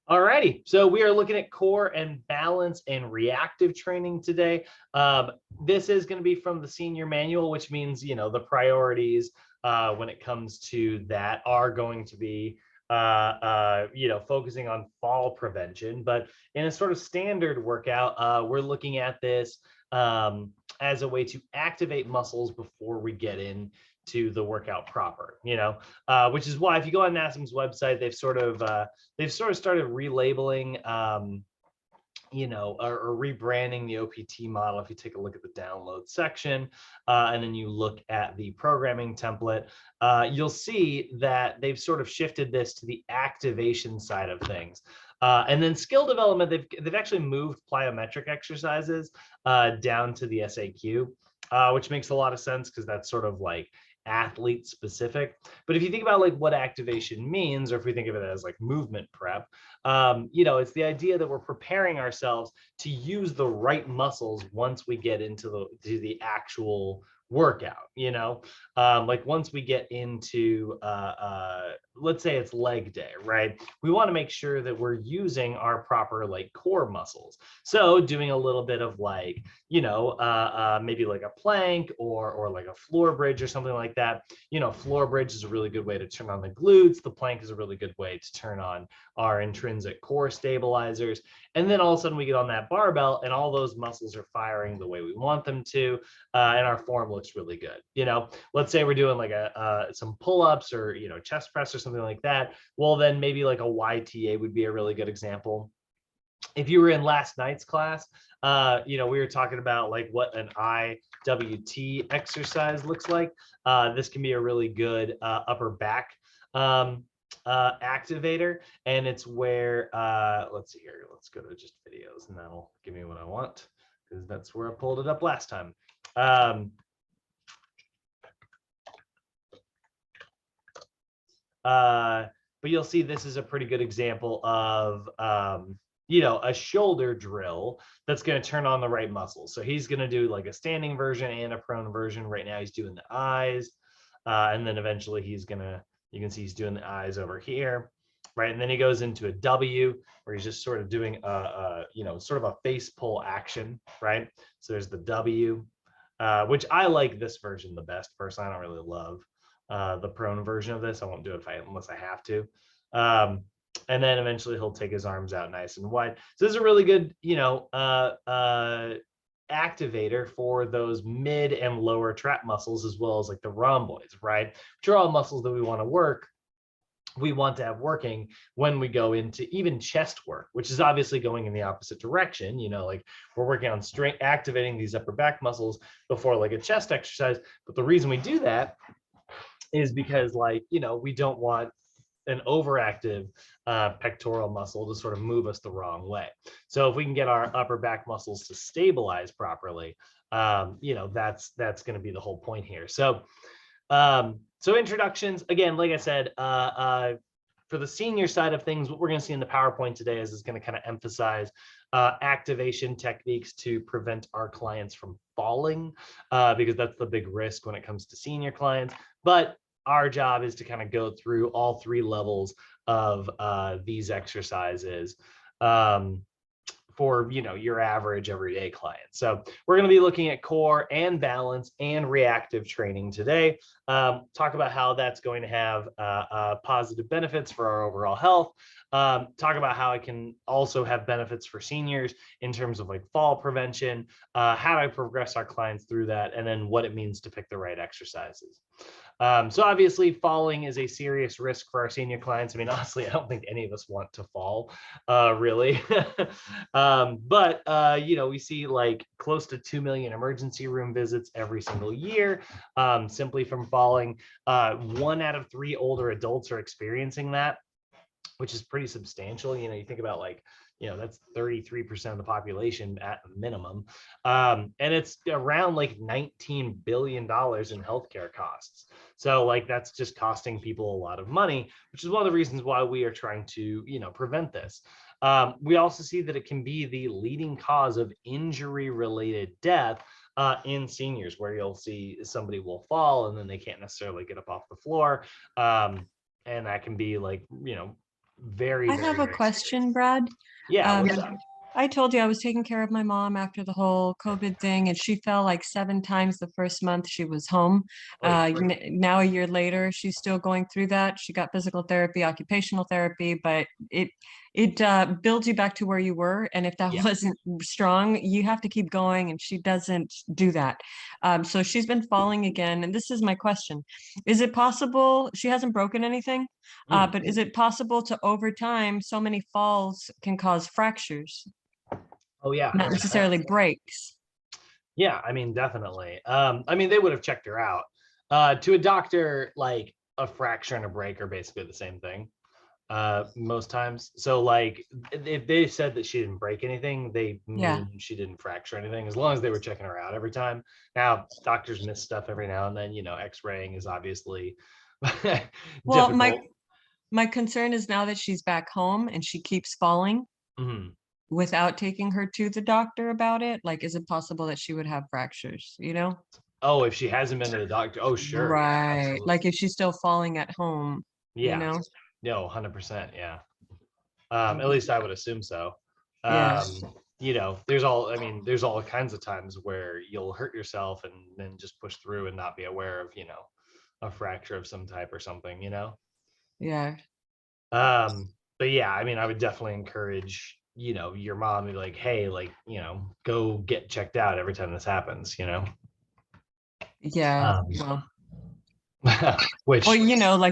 Alrighty, so we are looking at core and balance and reactive training today. This is going to be from the senior manual, which means, the priorities when it comes to that are going to be, focusing on fall prevention. But in a sort of standard workout, we're looking at this as a way to activate muscles before we get in to the workout proper, which is why if you go on NASM's website, they've sort of started relabeling, or rebranding the OPT model. If you take a look at the download section and then you look at the programming template, you'll see that they've sort of shifted this to the activation side of things. And then skill development, they've actually moved plyometric exercises down to the SAQ, which makes a lot of sense because that's sort of like athlete specific. But if you think about like what activation means, or if we think of it as like movement prep, it's the idea that we're preparing ourselves to use the right muscles once we get into the actual workout, like once we get into let's say it's leg day, right? We want to make sure that we're using our proper like core muscles. So doing a little bit of like, maybe like a plank or like a floor bridge or something like that. Floor bridge is a really good way to turn on the glutes. The plank is a really good way to turn on our intrinsic core stabilizers. And then all of a sudden we get on that barbell and all those muscles are firing the way we want them to. And our form looks really good. Let's say we're doing like some pull-ups or, chest press or something like that. Well, then maybe like a YTA would be a really good example. If you were in last night's class, we were talking about like what an IWT exercise looks like. This can be a really good upper back activator, and it's where let's see here, let's go to just videos and that'll give me what I want, because that's where I pulled it up last time. But you'll see this is a pretty good example of a shoulder drill that's going to turn on the right muscles. So he's going to do like a standing version and a prone version. Right now he's doing the eyes, and then eventually you can see he's doing the eyes over here, right? And then he goes into a W where he's just sort of doing sort of a face pull action, right? So there's the W, which I like this version the best personally. I don't really love the prone version of this. I won't do it unless I have to. And then eventually he'll take his arms out nice and wide. So this is a really good, activator for those mid and lower trap muscles, as well as like the rhomboids, right? Which are all muscles that we want to have working when we go into even chest work, which is obviously going in the opposite direction. Like we're working on strength, activating these upper back muscles before like a chest exercise. But the reason we do that is because we don't want an overactive pectoral muscle to sort of move us the wrong way. So if we can get our upper back muscles to stabilize properly, that's going to be the whole point here. So introductions, again, like I said, for the senior side of things, what we're going to see in the PowerPoint today is going to kind of emphasize activation techniques to prevent our clients from falling, because that's the big risk when it comes to senior clients. But our job is to kind of go through all three levels of these exercises for your average everyday client. So we're going to be looking at core and balance and reactive training today. Talk about how that's going to have positive benefits for our overall health. Talk about how it can also have benefits for seniors in terms of like fall prevention, how do I progress our clients through that, and then what it means to pick the right exercises. So obviously falling is a serious risk for our senior clients. I mean, honestly, I don't think any of us want to fall, really. But we see like close to 2 million emergency room visits every single year, simply from falling. 1 out of 3 older adults are experiencing that, which is pretty substantial. You think about like, that's 33% of the population at minimum. And it's around like $19 billion in healthcare costs. So like, that's just costing people a lot of money, which is one of the reasons why we are trying to, prevent this. We also see that it can be the leading cause of injury-related death in seniors, where you'll see somebody will fall and then they can't necessarily get up off the floor. And that can be like, very, I very, have a very serious. question, Brad. Yeah, Um, what's up? I told you I was taking care of my mom after the whole COVID thing, and she fell like 7 times the first month she was home. Oy. Now, a year later, she's still going through that. She got physical therapy, occupational therapy, but it builds you back to where you were. And if that Yeah. wasn't strong, you have to keep going, and she doesn't do that. So she's been falling again. And this is my question. Is it possible she hasn't broken anything? Mm. But is it possible to, over time, so many falls can cause fractures, Oh yeah, not 100%. necessarily breaks? Yeah, I mean, definitely. I mean, they would have checked her out. To a doctor, like a fracture and a break are basically the same thing, most times. So like if they said that she didn't break anything, they Yeah. mean she didn't fracture anything, as long as they were checking her out every time. Now, doctors miss stuff every now and then, x-raying is obviously Well, difficult. my concern is now that she's back home and she keeps falling Mhm. without taking her to the doctor about it, like, is it possible that she would have fractures, you know? Oh, if she hasn't been to the doctor, oh sure, yeah, Right. absolutely. Like if she's still falling at home, you Yeah, know? no, 100%, yeah. At Mhm. least I would assume so. Yeah. I mean, there's all kinds of times where you'll hurt yourself and then just push through and not be aware of, a fracture of some type or something. Yeah. But yeah, I mean, I would definitely encourage, your mom to be like, hey, like, go get checked out every time this happens. Yeah. Um, Well, well, which, like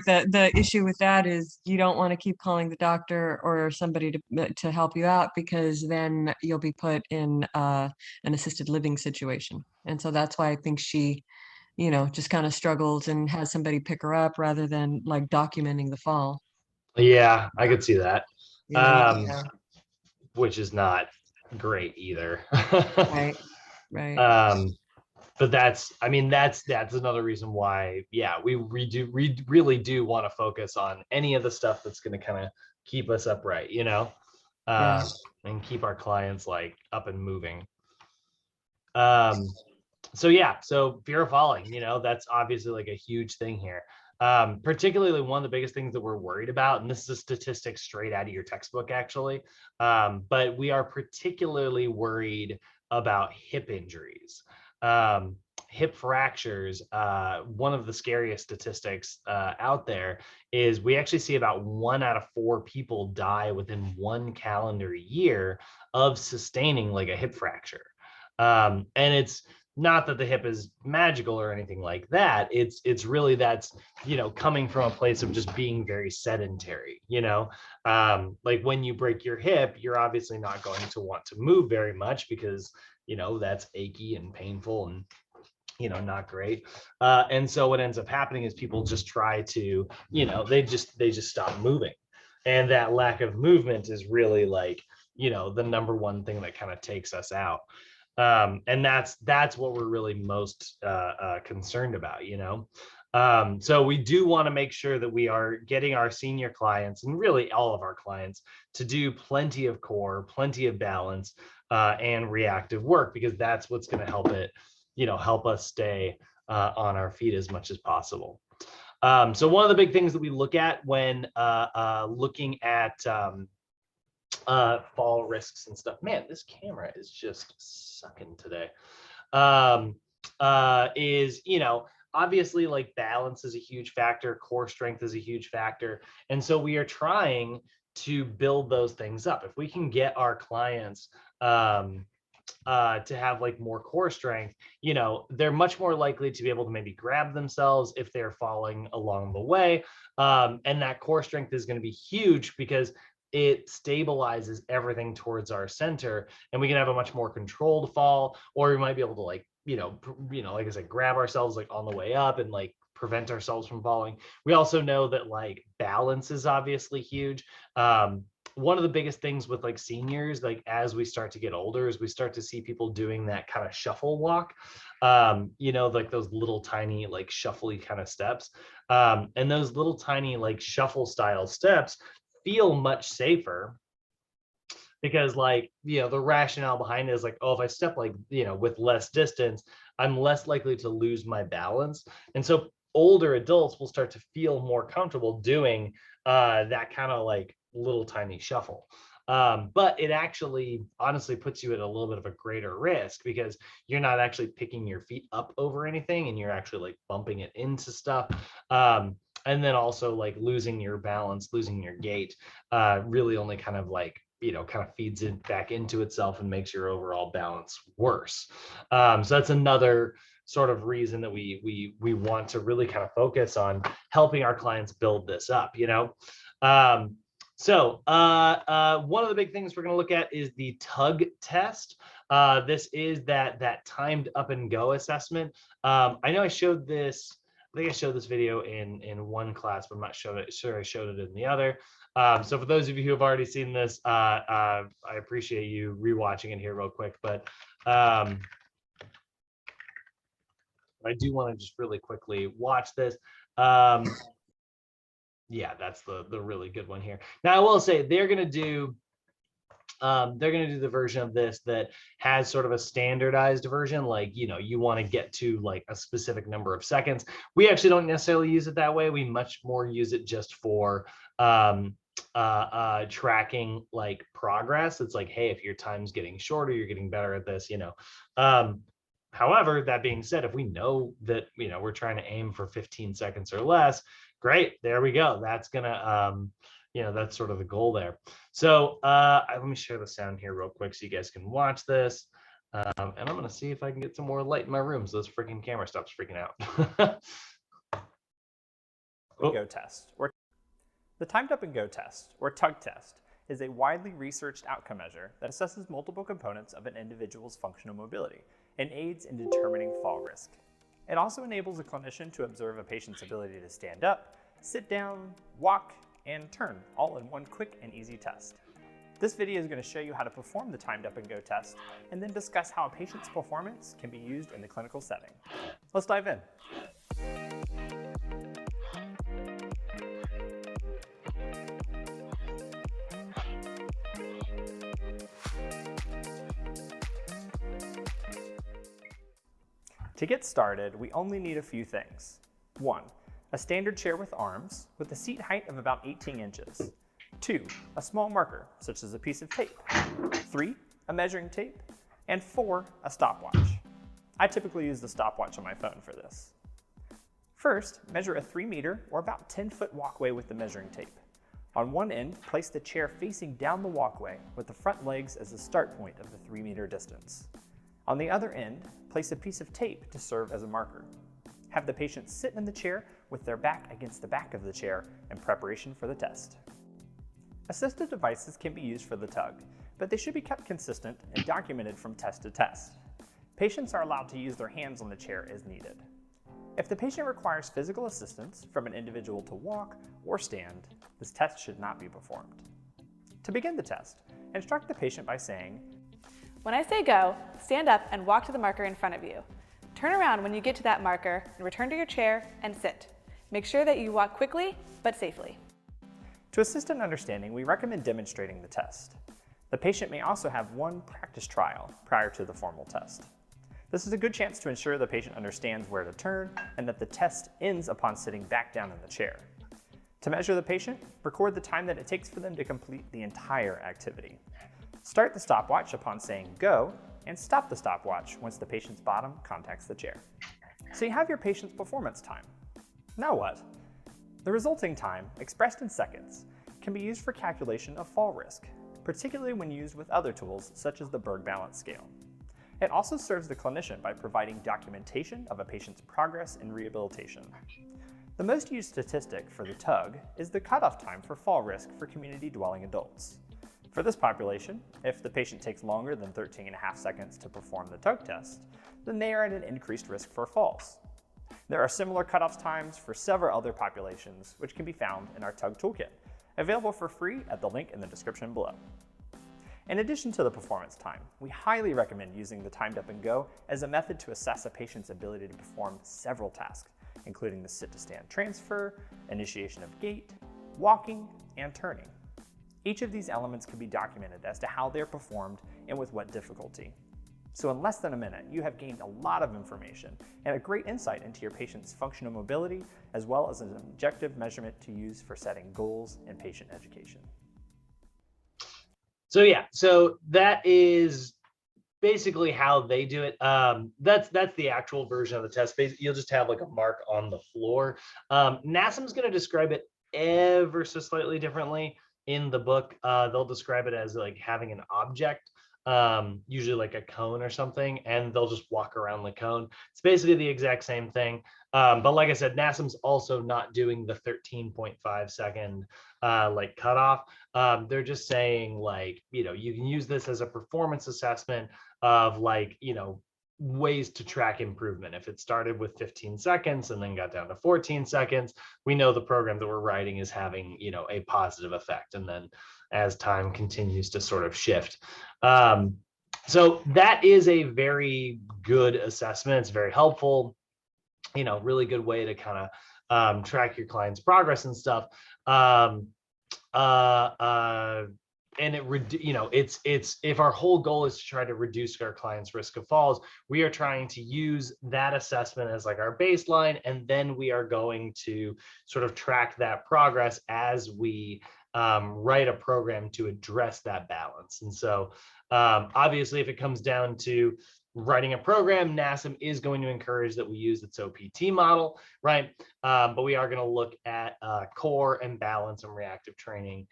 the issue with that is you don't want to keep calling the doctor or somebody to help you out, because then you'll be put in an assisted living situation. And so that's why I think she, just kind of struggles and has somebody pick her up rather than like documenting the fall. yeah, I could see that. Yeah. Which is not great either. Right. Right. um, but I mean, that's another reason why, yeah, we really do want to focus on any of the stuff that's going to kind of keep us upright, Yeah. uh, and keep our clients like up and moving. Um, so yeah, so fear of falling, that's obviously like a huge thing here. Particularly one of the biggest things that we're worried about, and this is a statistic straight out of your textbook actually, but we are particularly worried about hip injuries. um, Hip fractures. One of the scariest statistics out there is we actually see about 1 out of 4 people die within 1 calendar year of sustaining like a hip fracture. And it's not that the hip is magical or anything like that. It's really that's coming from a place of just being very sedentary. Like when you break your hip, you're obviously not going to want to move very much because that's achy and painful and not great. And so what ends up happening is people just try to they just stop moving, and that lack of movement is really like the number one thing that kind of takes us out. And that's what we're really most concerned about. So we do want to make sure that we are getting our senior clients and really all of our clients to do plenty of core, plenty of balance, and reactive work, because that's what's going to help us stay on our feet as much as possible. So one of the big things that we look at when looking at fall risks and stuff. Man, this camera is just sucking today. Is obviously like balance is a huge factor, core strength is a huge factor, and so we are trying to build those things up. If we can get our clients to have like more core strength, they're much more likely to be able to maybe grab themselves if they're falling along the way. And that core strength is going to be huge because it stabilizes everything towards our center, and we can have a much more controlled fall, or we might be able to like, like I said, grab ourselves like on the way up and like prevent ourselves from falling. We also know that like balance is obviously huge. One of the biggest things with like seniors, like as we start to get older, is we start to see people doing that kind of shuffle walk, like those little tiny like shuffly kind of steps. And those little tiny like shuffle style steps feel much safer because like the rationale behind it is like, oh, if I step like with less distance, I'm less likely to lose my balance. And so older adults will start to feel more comfortable doing that kind of like little tiny shuffle. But it actually honestly puts you at a little bit of a greater risk because you're not actually picking your feet up over anything and you're actually like bumping it into stuff. And then also like losing your balance, losing your gait, really only kind of like, kind of feeds it back into itself and makes your overall balance worse. So that's another sort of reason that we want to really kind of focus on helping our clients build this up, So one of the big things we're going to look at is the tug test. This is that timed up and go assessment. I know I showed this. I think I showed this video in one class, but I'm not sure I showed it in the other. So for those of you who have already seen this, I appreciate you rewatching it here real quick. But I do want to just really quickly watch this. Yeah, that's the really good one here. Now I will say they're gonna do the version of this that has sort of a standardized version, like you want to get to like a specific number of seconds. We actually don't necessarily use it that way. We much more use it just for tracking like progress. It's like, hey, if your time's getting shorter, you're getting better at this, However, that being said, if we know that we're trying to aim for 15 seconds or less, great, there we go. That's gonna that's sort of the goal there. So let me share the sound here real quick so you guys can watch this. And I'm gonna see if I can get some more light in my room so this freaking camera stops freaking out. Go test, or the timed up and go test, or tug test, is a widely researched outcome measure that assesses multiple components of an individual's functional mobility and aids in determining fall risk. It also enables a clinician to observe a patient's ability to stand up, sit down, walk, and turn, all in one quick and easy test. This video is going to show you how to perform the timed up and go test, and then discuss how a patient's performance can be used in the clinical setting. Let's dive in. To get started, we only need a few things. 1. A standard chair with arms, with a seat height of about 18 inches. 2. A small marker, such as a piece of tape. 3. A measuring tape. And 4. A stopwatch. I typically use the stopwatch on my phone for this. First, measure a 3-meter or about 10-foot walkway with the measuring tape. On one end, place the chair facing down the walkway with the front legs as the start point of the 3-meter distance. On the other end, place a piece of tape to serve as a marker. Have the patient sit in the chair with their back against the back of the chair in preparation for the test. Assistive devices can be used for the tug, but they should be kept consistent and documented from test to test. Patients are allowed to use their hands on the chair as needed. If the patient requires physical assistance from an individual to walk or stand, this test should not be performed. To begin the test, instruct the patient by saying, "When I say go, stand up and walk to the marker in front of you. Turn around when you get to that marker and return to your chair and sit. Make sure that you walk quickly but safely." To assist in understanding, we recommend demonstrating the test. The patient may also have one practice trial prior to the formal test. This is a good chance to ensure the patient understands where to turn and that the test ends upon sitting back down in the chair. To measure the patient, record the time that it takes for them to complete the entire activity. Start the stopwatch upon saying go, and stop the stopwatch once the patient's bottom contacts the chair. So you have your patient's performance time. Now what? The resulting time, expressed in seconds, can be used for calculation of fall risk, particularly when used with other tools such as the Berg Balance Scale. It also serves the clinician by providing documentation of a patient's progress in rehabilitation. The most used statistic for the tug is the cutoff time for fall risk for community-dwelling adults. For this population, if the patient takes longer than 13.5 seconds to perform the tug test, then they are at an increased risk for falls. There are similar cutoff times for several other populations, which can be found in our tug toolkit, available for free at the link in the description below. In addition to the performance time, we highly recommend using the timed up and go as a method to assess a patient's ability to perform several tasks, including the sit-to-stand transfer, initiation of gait, walking, and turning. Each of these elements can be documented as to how they're performed and with what difficulty. So in less than a minute, you have gained a lot of information and a great insight into your patient's functional mobility, as well as an objective measurement to use for setting goals in patient education. So yeah, so that is basically how they do it. That's the actual version of the test. Basically, you'll just have like a mark on the floor. NASM's going to describe it ever so slightly differently in the book. They'll describe it as like having an object, usually like a cone or something, and they'll just walk around the cone. It's basically the exact same thing. But like I said, NASM's also not doing the 13.5 second like cutoff. They're just saying like, you know, you can use this as a performance assessment of like, you know, ways to track improvement. If it started with 15 seconds and then got down to 14 seconds, we know the program that we're writing is having, you know, a positive effect. And then as time continues to sort of shift. So that is a very good assessment. It's very helpful, you know, really good way to kind of track your client's progress and stuff. And you know, it's if our whole goal is to try to reduce our client's risk of falls, we are trying to use that assessment as like our baseline, and then we are going to sort of track that progress as we write a program to address that balance. And so obviously, if it comes down to writing a program, NASM is going to encourage that we use its OPT model, right? But we are going to look at core and balance and reactive training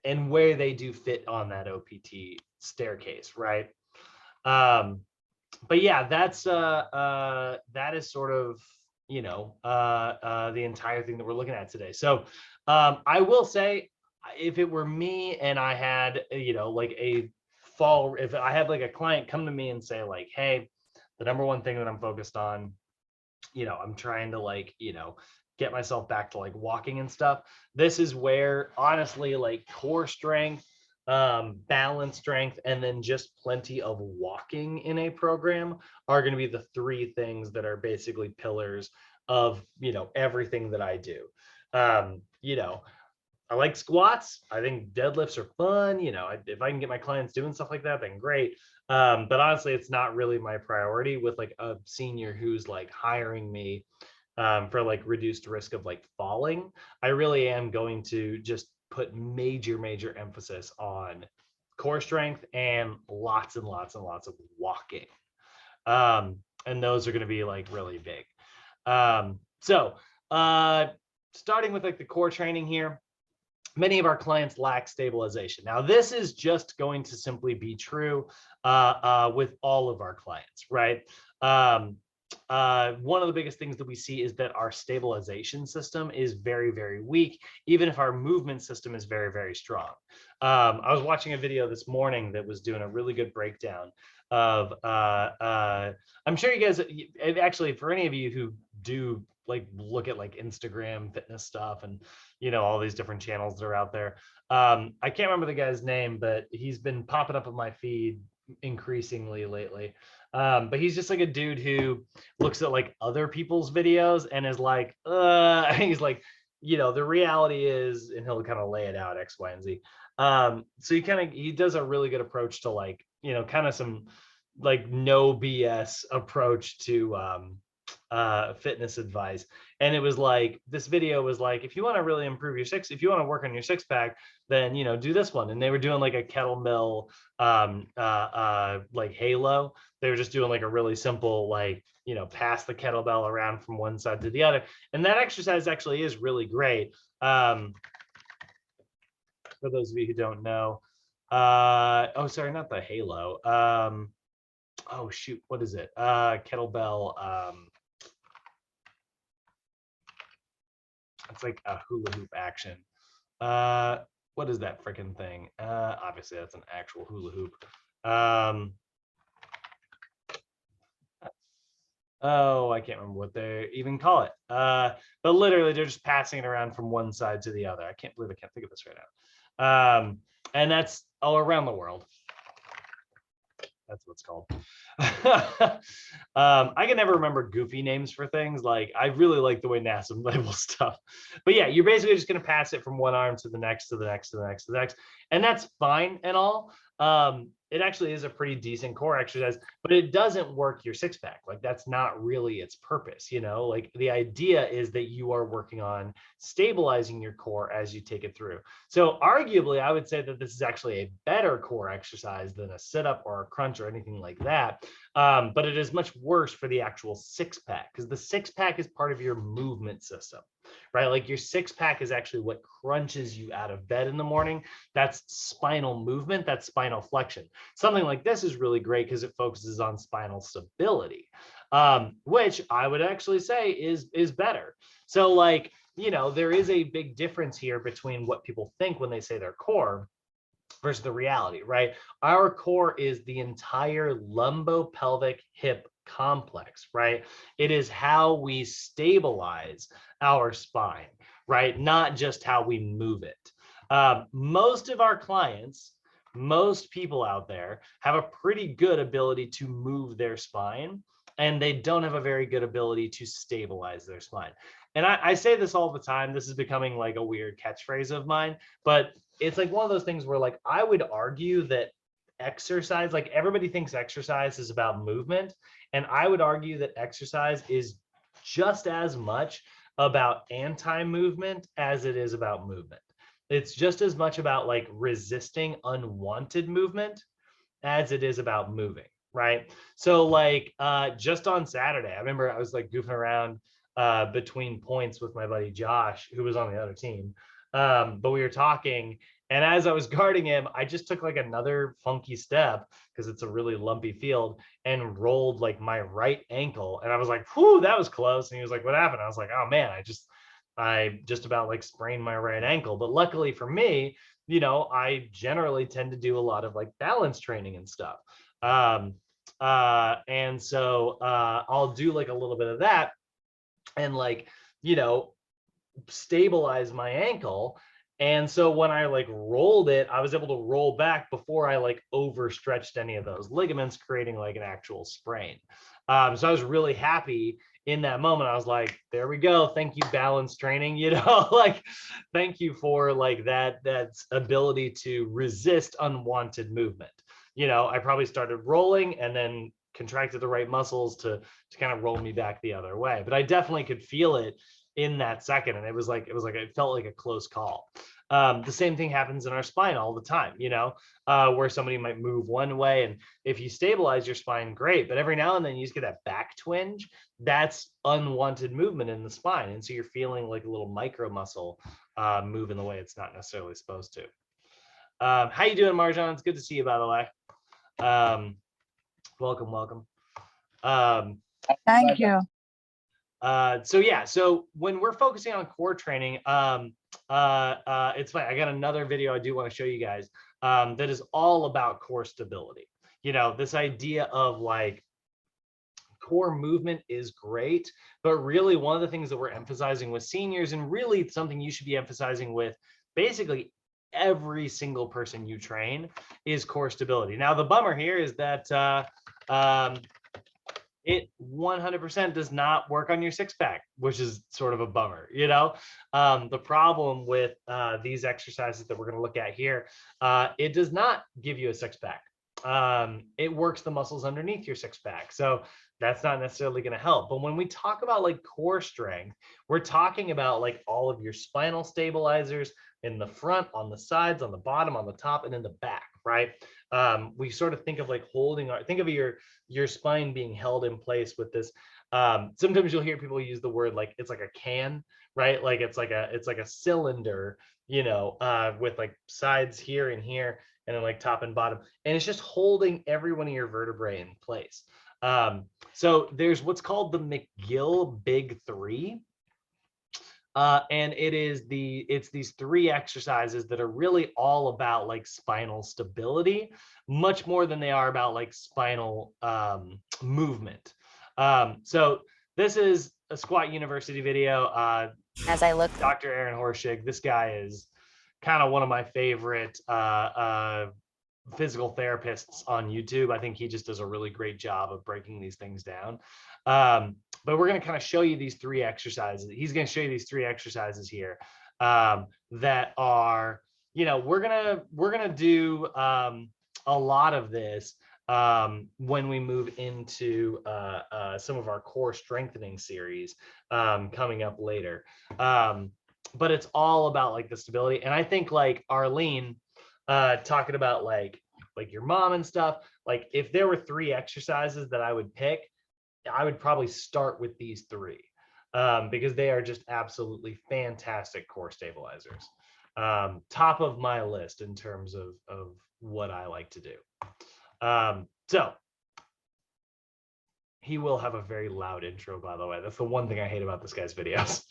and where they do fit on that OPT staircase, right? But yeah, that's that is sort of, you know, the entire thing that we're looking at today. So I will say, if it were me and I had, you know, like a fall, if I had like a client come to me and say like, hey, the number one thing that I'm focused on, you know, I'm trying to like, you know, get myself back to like walking and stuff. This is where honestly, like core strength, balance strength, and then just plenty of walking in a program are going to be the three things that are basically pillars of, you know, everything that I do. You know, I like squats. I think deadlifts are fun. You know, if I can get my clients doing stuff like that, then great. But honestly, it's not really my priority with like a senior who's like hiring me for like reduced risk of like falling. I really am going to just put major emphasis on core strength and lots and lots and lots of walking. And those are going to be like really big. So starting with like the core training here, many of our clients lack stabilization. Now, this is just going to simply be true with all of our clients, right? One of the biggest things that we see is that our stabilization system is very weak, even if our movement system is very strong. I was watching a video this morning that was doing a really good breakdown of, I'm sure you guys, actually, for any of you who do like look at like Instagram fitness stuff and, you know, all these different channels that are out there. I can't remember the guy's name, but he's been popping up on my feed increasingly lately. But he's just like a dude who looks at like other people's videos and is like, he's like, you know, the reality is, and he'll kind of lay it out X, Y, and Z. So he does a really good approach to like, you know, kind of some like no BS approach to fitness advice. And it was like, this video was like, if you want to really improve your if you want to work on your six pack, then, you know, do this one. And they were doing like a kettlebell like halo. They were just doing like a really simple, like, you know, pass the kettlebell around from one side to the other. And that exercise actually is really great. For those of you who don't know, oh, sorry, not the halo. Oh shoot, what is it? Kettlebell. It's like a hula hoop action. What is that freaking thing? Obviously that's an actual hula hoop. Oh, I can't remember what they even call it. But literally they're just passing it around from one side to the other. I can't believe I can't think of this right now. And that's all around the world. That's what it's called. I can never remember goofy names for things. Like, I really like the way NASA labels stuff. But yeah, you're basically just going to pass it from one arm to the next, to the next, to the next, to the next. And that's fine and all. it actually is a pretty decent core exercise, but it doesn't work your six pack. Like that's not really its purpose, you know, like the idea is that you are working on stabilizing your core as you take it through. So arguably, I would say that this is actually a better core exercise than a sit-up or a crunch or anything like that. But it is much worse for the actual six pack because the six pack is part of your movement system, right? Like your six pack is actually what crunches you out of bed in the morning. That's spinal movement, that's spinal flexion. Something like this is really great because it focuses on spinal stability, which I would actually say is better. So like, you know, there is a big difference here between what people think when they say their core versus the reality, right? Our core is the entire lumbopelvic hip complex, right? It is how we stabilize our spine, right? Not just how we move it. Most of our clients, most people out there have a pretty good ability to move their spine, and they don't have a very good ability to stabilize their spine. And I say this all the time. This is becoming like a weird catchphrase of mine, but it's like one of those things where like I would argue that exercise, like everybody thinks exercise is about movement. And I would argue that exercise is just as much about anti-movement as it is about movement. It's just as much about like resisting unwanted movement as it is about moving, right? So like just on Saturday, I remember I was like goofing around between points with my buddy Josh, who was on the other team. But we were talking, and as I was guarding him, I just took like another funky step because it's a really lumpy field and rolled like my right ankle. And I was like, whew, that was close. And he was like, what happened? I was like, oh man, I just about like sprained my right ankle. But luckily for me, you know, I generally tend to do a lot of like balance training and stuff. And so I'll do like a little bit of that and like, you know, stabilize my ankle. And so when I like rolled it, I was able to roll back before I like overstretched any of those ligaments, creating like an actual sprain. So I was really happy in that moment. I was like, there we go. Thank you, balance training, you know, like, thank you for like that ability to resist unwanted movement. You know, I probably started rolling and then contracted the right muscles to kind of roll me back the other way. But I definitely could feel it in that second. And it felt like a close call. The same thing happens in our spine all the time, you know, where somebody might move one way. And if you stabilize your spine, great. But every now and then you just get that back twinge. That's unwanted movement in the spine. And so you're feeling like a little micro muscle move in the way it's not necessarily supposed to. How you doing, Marjan? It's good to see you, by the way. Welcome. Thank you. So yeah, so when we're focusing on core training, it's funny. I got another video I do want to show you guys that is all about core stability. You know, this idea of like core movement is great, but really one of the things that we're emphasizing with seniors, and really something you should be emphasizing with basically every single person you train, is core stability. Now, the bummer here is that it 100% does not work on your six pack, which is sort of a bummer, you know. The problem with these exercises that we're going to look at here, it does not give you a six pack. It works the muscles underneath your six pack. So that's not necessarily going to help. But when we talk about like core strength, we're talking about like all of your spinal stabilizers in the front, on the sides, on the bottom, on the top, and in the back, right? We sort of think of like think of your spine being held in place with this. Sometimes you'll hear people use the word like it's like a can, right? Like it's like a cylinder, you know, with like sides here and here, and then like top and bottom, and it's just holding every one of your vertebrae in place. So there's what's called the Mcgill Big Three. And it's these three exercises that are really all about like spinal stability, much more than they are about like spinal movement. So this is a Squat University video. As I look, Dr. Aaron Horschig, this guy is kind of one of my favorite physical therapists on YouTube. I think he just does a really great job of breaking these things down. But we're going to kind of show you these three exercises. He's going to show you these three exercises here that are, you know, we're gonna do a lot of this when we move into some of our core strengthening series coming up later. But it's all about like the stability. And I think like Arlene talking about like your mom and stuff, like if there were 3 exercises that I would pick, I would probably start with these 3 because they are just absolutely fantastic core stabilizers. Top of my list in terms of what I like to do. So he will have a very loud intro, by the way. That's the one thing I hate about this guy's videos.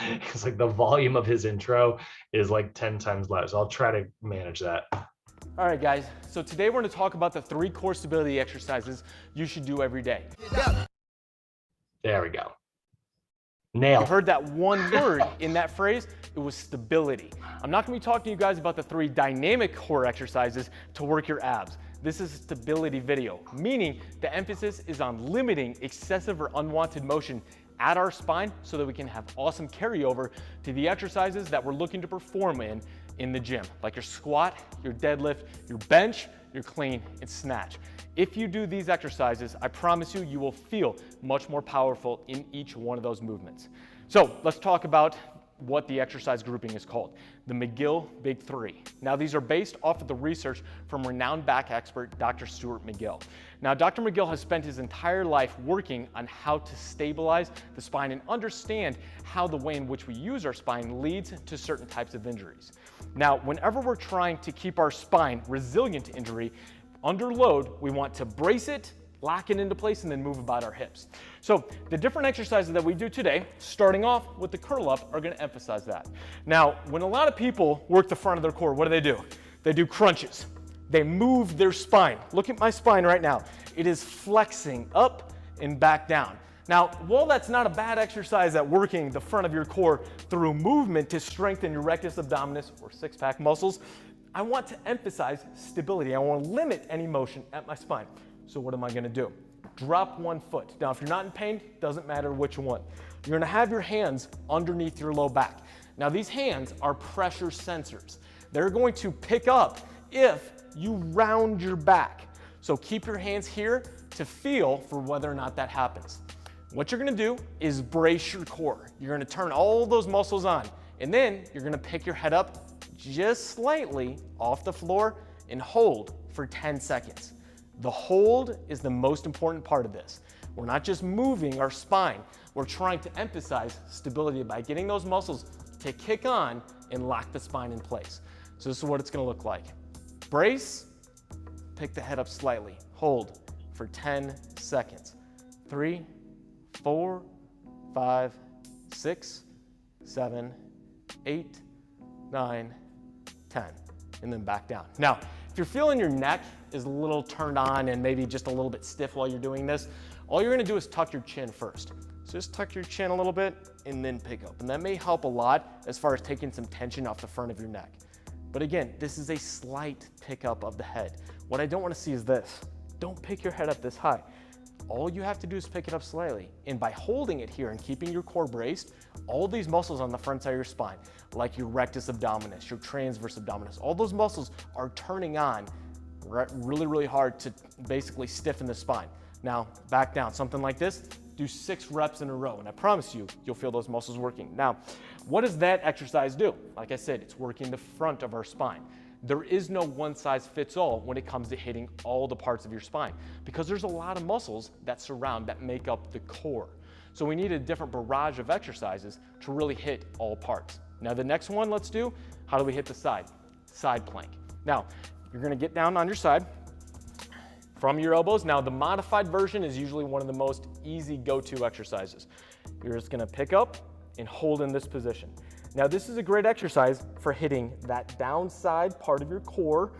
It's like the volume of his intro is like 10 times louder. So I'll try to manage that. All right, guys. So today we're going to talk about the 3 core stability exercises you should do every day. There we go. Nailed. You heard that one word in that phrase. It was stability. I'm not going to be talking to you guys about the 3 dynamic core exercises to work your abs. This is a stability video, meaning the emphasis is on limiting excessive or unwanted motion at our spine so that we can have awesome carryover to the exercises that we're looking to perform in the gym, like your squat, your deadlift, your bench, your clean, and snatch. If you do these exercises, I promise you, you will feel much more powerful in each one of those movements. So let's talk about what the exercise grouping is called, the Mcgill Big Three. Now these are based off of the research from renowned back expert, Dr. Stuart McGill. Now Dr. McGill has spent his entire life working on how to stabilize the spine and understand how the way in which we use our spine leads to certain types of injuries. Now, whenever we're trying to keep our spine resilient to injury, under load, we want to brace it, lock it into place, and then move about our hips. So the different exercises that we do today, starting off with the curl up, are going to emphasize that. Now, when a lot of people work the front of their core, what do? They do crunches. They move their spine. Look at my spine right now. It is flexing up and back down. Now, while that's not a bad exercise at working the front of your core through movement to strengthen your rectus abdominis or 6-pack muscles, I want to emphasize stability. I want to limit any motion at my spine. So what am I going to do? Drop one foot. Now, if you're not in pain, doesn't matter which one. You're going to have your hands underneath your low back. Now, these hands are pressure sensors. They're going to pick up if you round your back. So keep your hands here to feel for whether or not that happens. What you're going to do is brace your core. You're going to turn all those muscles on, and then you're going to pick your head up just slightly off the floor and hold for 10 seconds. The hold is the most important part of this. We're not just moving our spine. We're trying to emphasize stability by getting those muscles to kick on and lock the spine in place. So this is what it's going to look like. Brace, pick the head up slightly, hold for 10 seconds. 3, 4, 5, 6, 7, 8, 9, 10, and then back down. Now, if you're feeling your neck is a little turned on and maybe just a little bit stiff while you're doing this, all you're going to do is tuck your chin first. So just tuck your chin a little bit and then pick up. And that may help a lot as far as taking some tension off the front of your neck. But again, this is a slight pickup of the head. What I don't want to see is this. Don't pick your head up this high. All you have to do is pick it up slightly. And by holding it here and keeping your core braced, all these muscles on the front side of your spine, like your rectus abdominis, your transverse abdominis, all those muscles are turning on really, really hard to basically stiffen the spine. Now, back down, something like this, do 6 reps in a row, and I promise you, you'll feel those muscles working. Now, what does that exercise do? Like I said, it's working the front of our spine. There is no one size fits all when it comes to hitting all the parts of your spine because there's a lot of muscles that make up the core. So we need a different barrage of exercises to really hit all parts. Now the next one, let's do, how do we hit the side? Side plank. Now, you're gonna get down on your side from your elbows. Now the modified version is usually one of the most easy go-to exercises. You're just gonna pick up and hold in this position. Now this is a great exercise for hitting that downside part of your core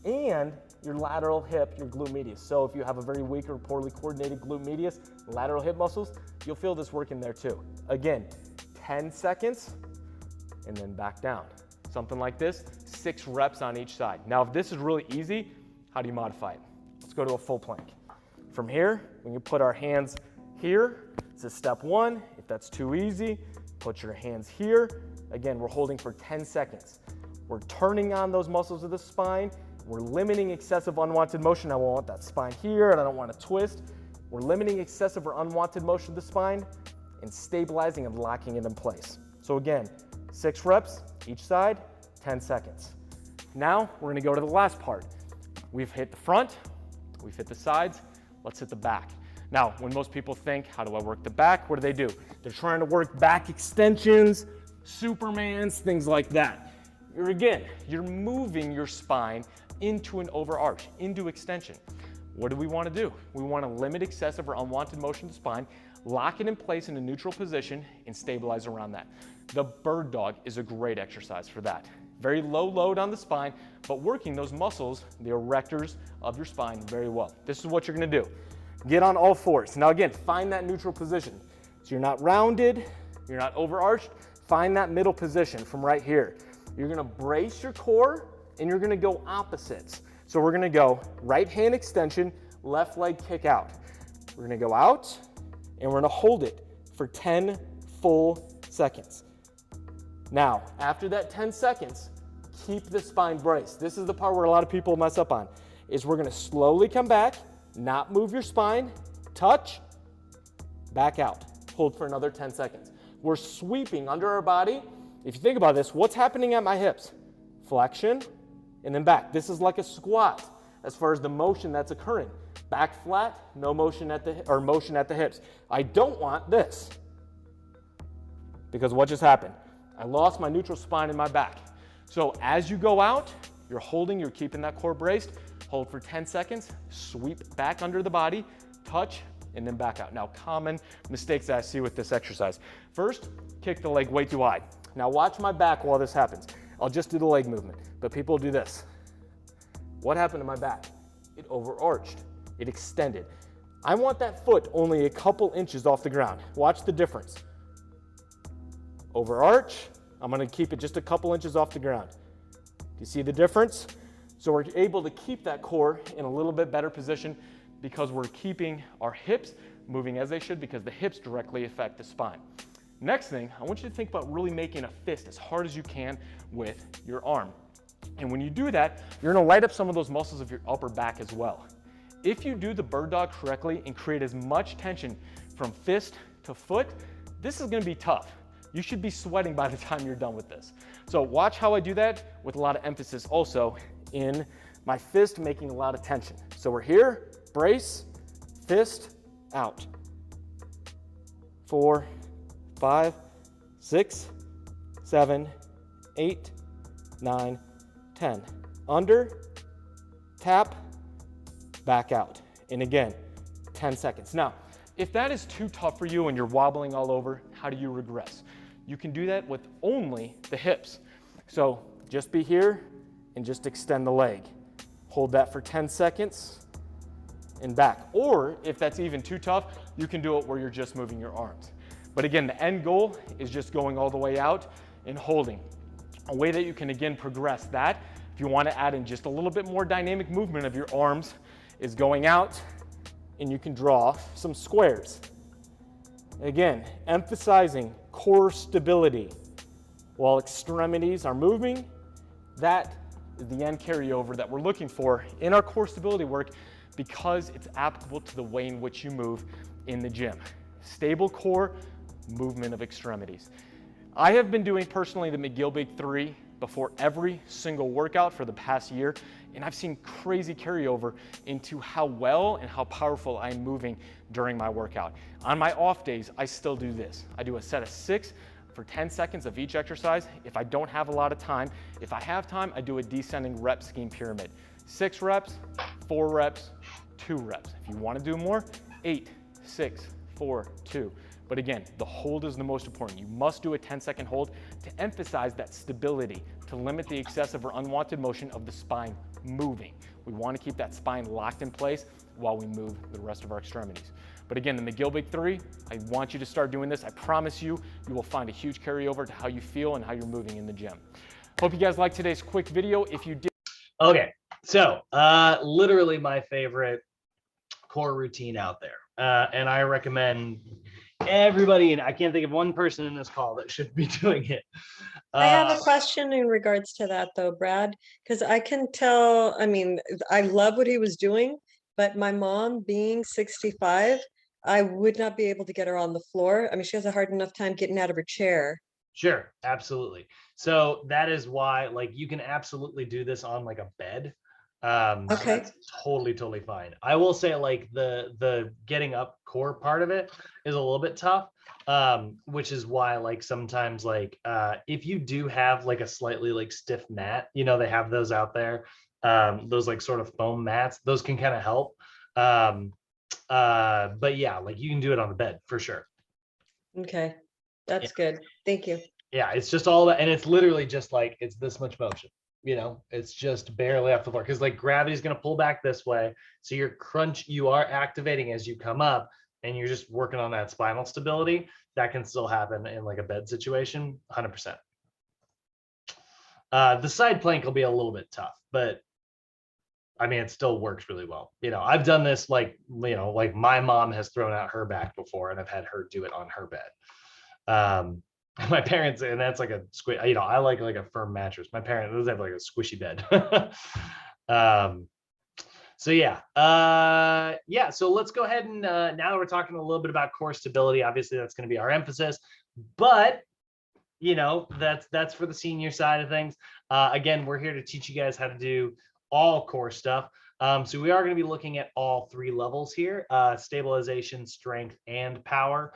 and your lateral hip, your glute medius. So if you have a very weak or poorly coordinated glute medius, lateral hip muscles, you'll feel this working there too. Again, 10 seconds and then back down. Something like this, 6 reps on each side. Now if this is really easy, how do you modify it? Let's go to a full plank. From here, when you put our hands here, this is step 1. If that's too easy, put your hands here. Again, we're holding for 10 seconds. We're turning on those muscles of the spine We're limiting excessive unwanted motion. I want that spine here, and I don't want to twist. We're limiting excessive or unwanted motion of the spine and stabilizing and locking it in place. So again, 6 reps each side, 10 seconds. Now we're going to go to the last part. We've hit the front, we've hit the sides, let's hit the back. Now, when most people think, how do I work the back? What do? They're trying to work back extensions, Supermans, things like that. You're moving your spine into an overarch, into extension. What do we want to do? We want to limit excessive or unwanted motion of the spine, lock it in place in a neutral position, and stabilize around that. The bird dog is a great exercise for that. Very low load on the spine, but working those muscles, the erectors of your spine, very well. This is what you're going to do. Get on all fours. Now again, find that neutral position. So you're not rounded, you're not overarched. Find that middle position from right here. You're going to brace your core, and you're going to go opposites. So we're going to go right hand extension, left leg kick out. We're going to go out, and we're going to hold it for 10 full seconds. Now, after that 10 seconds, keep the spine braced. This is the part where a lot of people mess up on, is we're going to slowly come back, not move your spine, touch, back out. Hold for another 10 seconds. We're sweeping under our body. If you think about this, what's happening at my hips? Flexion and then back. This is like a squat as far as the motion that's occurring. Back flat, no motion at the hips. I don't want this, because what just happened? I lost my neutral spine in my back. So as you go out, you're holding, you're keeping that core braced. Hold for 10 seconds, sweep back under the body, touch, and then back out. Now, common mistakes that I see with this exercise. First, kick the leg way too high. Now watch my back while this happens. I'll just do the leg movement, but people do this. What happened to my back? It overarched, it extended. I want that foot only a couple inches off the ground. Watch the difference. Overarch, I'm gonna keep it just a couple inches off the ground. Do you see the difference? So we're able to keep that core in a little bit better position because we're keeping our hips moving as they should, because the hips directly affect the spine. Next thing, I want you to think about really making a fist as hard as you can with your arm. And when you do that, you're gonna light up some of those muscles of your upper back as well. If you do the bird dog correctly and create as much tension from fist to foot, this is gonna be tough. You should be sweating by the time you're done with this. So watch how I do that with a lot of emphasis also in my fist, making a lot of tension. So we're here, brace, fist, out. 4, 5, 6, 7, 8, 9, 10. Under, tap, back out. And again, 10 seconds. Now, if that is too tough for you and you're wobbling all over, how do you regress? You can do that with only the hips. So just be here and just extend the leg. Hold that for 10 seconds and back. Or if that's even too tough, you can do it where you're just moving your arms. But again, the end goal is just going all the way out and holding. A way that you can again progress that, if you want to add in just a little bit more dynamic movement of your arms, is going out and you can draw some squares. Again, emphasizing core stability while extremities are moving. That is the end carryover that we're looking for in our core stability work, because it's applicable to the way in which you move in the gym. Stable core, movement of extremities. I have been doing personally the Mcgill Big Three before every single workout for the past year, and I've seen crazy carryover into how well and how powerful I'm moving during my workout. On my off days, I still do this. I do a set of 6 for 10 seconds of each exercise. If I don't have a lot of time, if I have time, I do a descending rep scheme pyramid. 6 reps, 4 reps, 2 reps. If you want to do more, 8, 6, 4, 2. But again, the hold is the most important. You must do a 10-second hold to emphasize that stability, to limit the excessive or unwanted motion of the spine moving. We want to keep that spine locked in place while we move the rest of our extremities. But again, the Mcgill Big Three, I want you to start doing this. I promise you, you will find a huge carryover to how you feel and how you're moving in the gym. Hope you guys liked today's quick video. If you did. Okay, so literally my favorite core routine out there. And I recommend everybody, and I can't think of one person in this call that should be doing it. I have a question in regards to that though, Brad, because I can tell, I mean, I love what he was doing, but my mom being 65, I would not be able to get her on the floor. I mean, she has a hard enough time getting out of her chair. Sure, absolutely. So that is why, like, you can absolutely do this on like a bed. So Okay. that's totally fine. I will say, like, the getting up core part of it is a little bit tough, which is why, like, sometimes, like, if you do have like a slightly like stiff mat, you know, they have those out there, those like sort of foam mats, those can kind of help. But yeah, like, you can do it on the bed for sure. Okay. That's good. Thank you. Yeah, it's just all about, and it's literally just like, it's this much motion, you know, it's just barely off the floor, because like gravity is going to pull back this way. So you are activating as you come up, and you're just working on that spinal stability. That can still happen in like a bed situation, 100%. The side plank will be a little bit tough, but I mean, it still works really well. You know, I've done this, like, you know, like my mom has thrown out her back before, and I've had her do it on her bed. My parents, and that's like a squish, you know, I like a firm mattress. My parents, those have like a squishy bed. So yeah, so let's go ahead and now that we're talking a little bit about core stability, obviously that's going to be our emphasis, but you know, that's for the senior side of things. Again, we're here to teach you guys how to do all core stuff. So we are going to be looking at all three levels here: stabilization, strength, and power.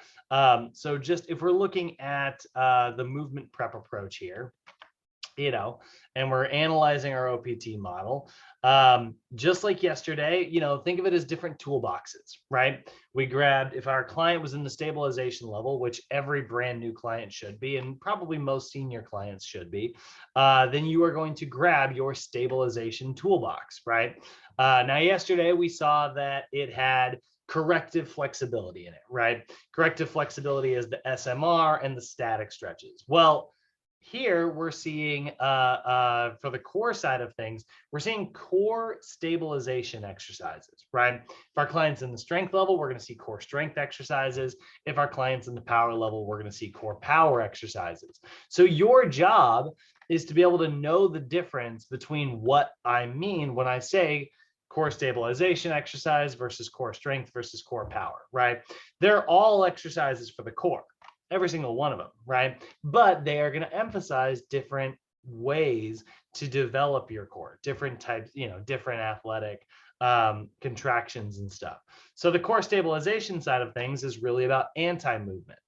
So just if we're looking at the movement prep approach here, you know, and we're analyzing our OPT model, just like yesterday, you know, think of it as different toolboxes, right? We grabbed, if our client was in the stabilization level, which every brand new client should be, and probably most senior clients should be, then you are going to grab your stabilization toolbox, right? Now, yesterday we saw that it had corrective flexibility in it, right? Corrective flexibility is the SMR and the static stretches. Well, here we're seeing for the core side of things, we're seeing core stabilization exercises, right? If our client's in the strength level, we're going to see core strength exercises. If our client's in the power level, we're going to see core power exercises. So your job is to be able to know the difference between what I mean when I say core stabilization exercise versus core strength versus core power, right? They're all exercises for the core, every single one of them, right? But they are going to emphasize different ways to develop your core, different types, you know, different athletic contractions and stuff. So the core stabilization side of things is really about anti-movement.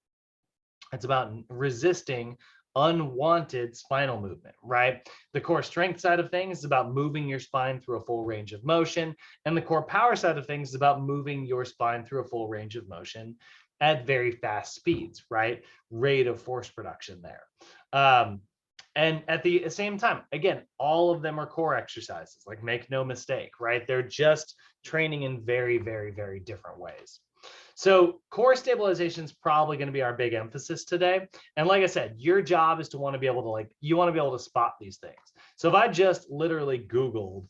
It's about resisting unwanted spinal movement, right? The core strength side of things is about moving your spine through a full range of motion. And the core power side of things is about moving your spine through a full range of motion at very fast speeds, right? Rate of force production there. And at the same time, again, all of them are core exercises, like, make no mistake, right? They're just training in very different ways. So core stabilization is probably going to be our big emphasis today. And like I said, your job is to want to be able to, like, you want to be able to spot these things. So if I just literally Googled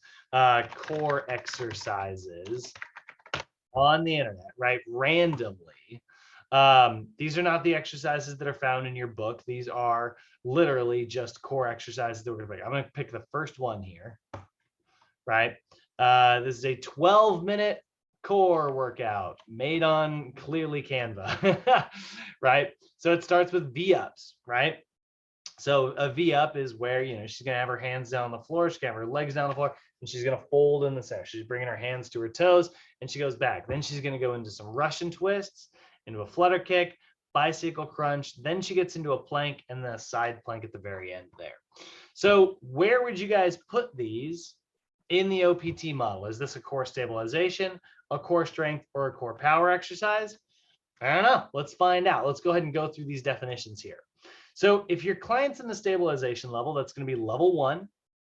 core exercises on the internet, right, randomly, these are not the exercises that are found in your book. These are literally just core exercises that we're going to pick. I'm going to pick the first one here, right? This is a 12-minute core workout made on clearly Canva, right? So it starts with V-ups, right? So a V-up is where, you know, she's going to have her hands down on the floor, she's going to have her legs down on the floor, and she's going to fold in the center. She's bringing her hands to her toes, and she goes back. Then she's going to go into some Russian twists, into a flutter kick, bicycle crunch. Then she gets into a plank and then a side plank at the very end there. So where would you guys put these in the OPT model? Is this a core stabilization, a core strength, or a core power exercise? I don't know. Let's find out. Let's go ahead and go through these definitions here. So if your client's in the stabilization level, that's going to be level 1,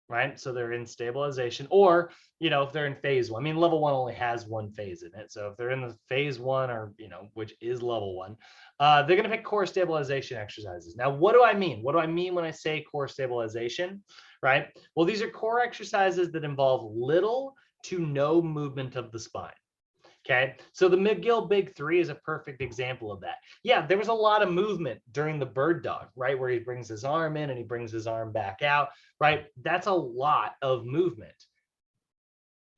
right? So they're in stabilization, or, you know, if they're in phase 1, I mean, level 1 only has one phase in it. So if they're in the phase 1, or, you know, which is level 1, they're going to pick core stabilization exercises. Now, what do I mean? What do I mean when I say core stabilization, right? Well, these are core exercises that involve little to no movement of the spine. Okay, so the Mcgill Big Three is a perfect example of that. Yeah, there was a lot of movement during the bird dog, right? Where he brings his arm in and he brings his arm back out, right? That's a lot of movement.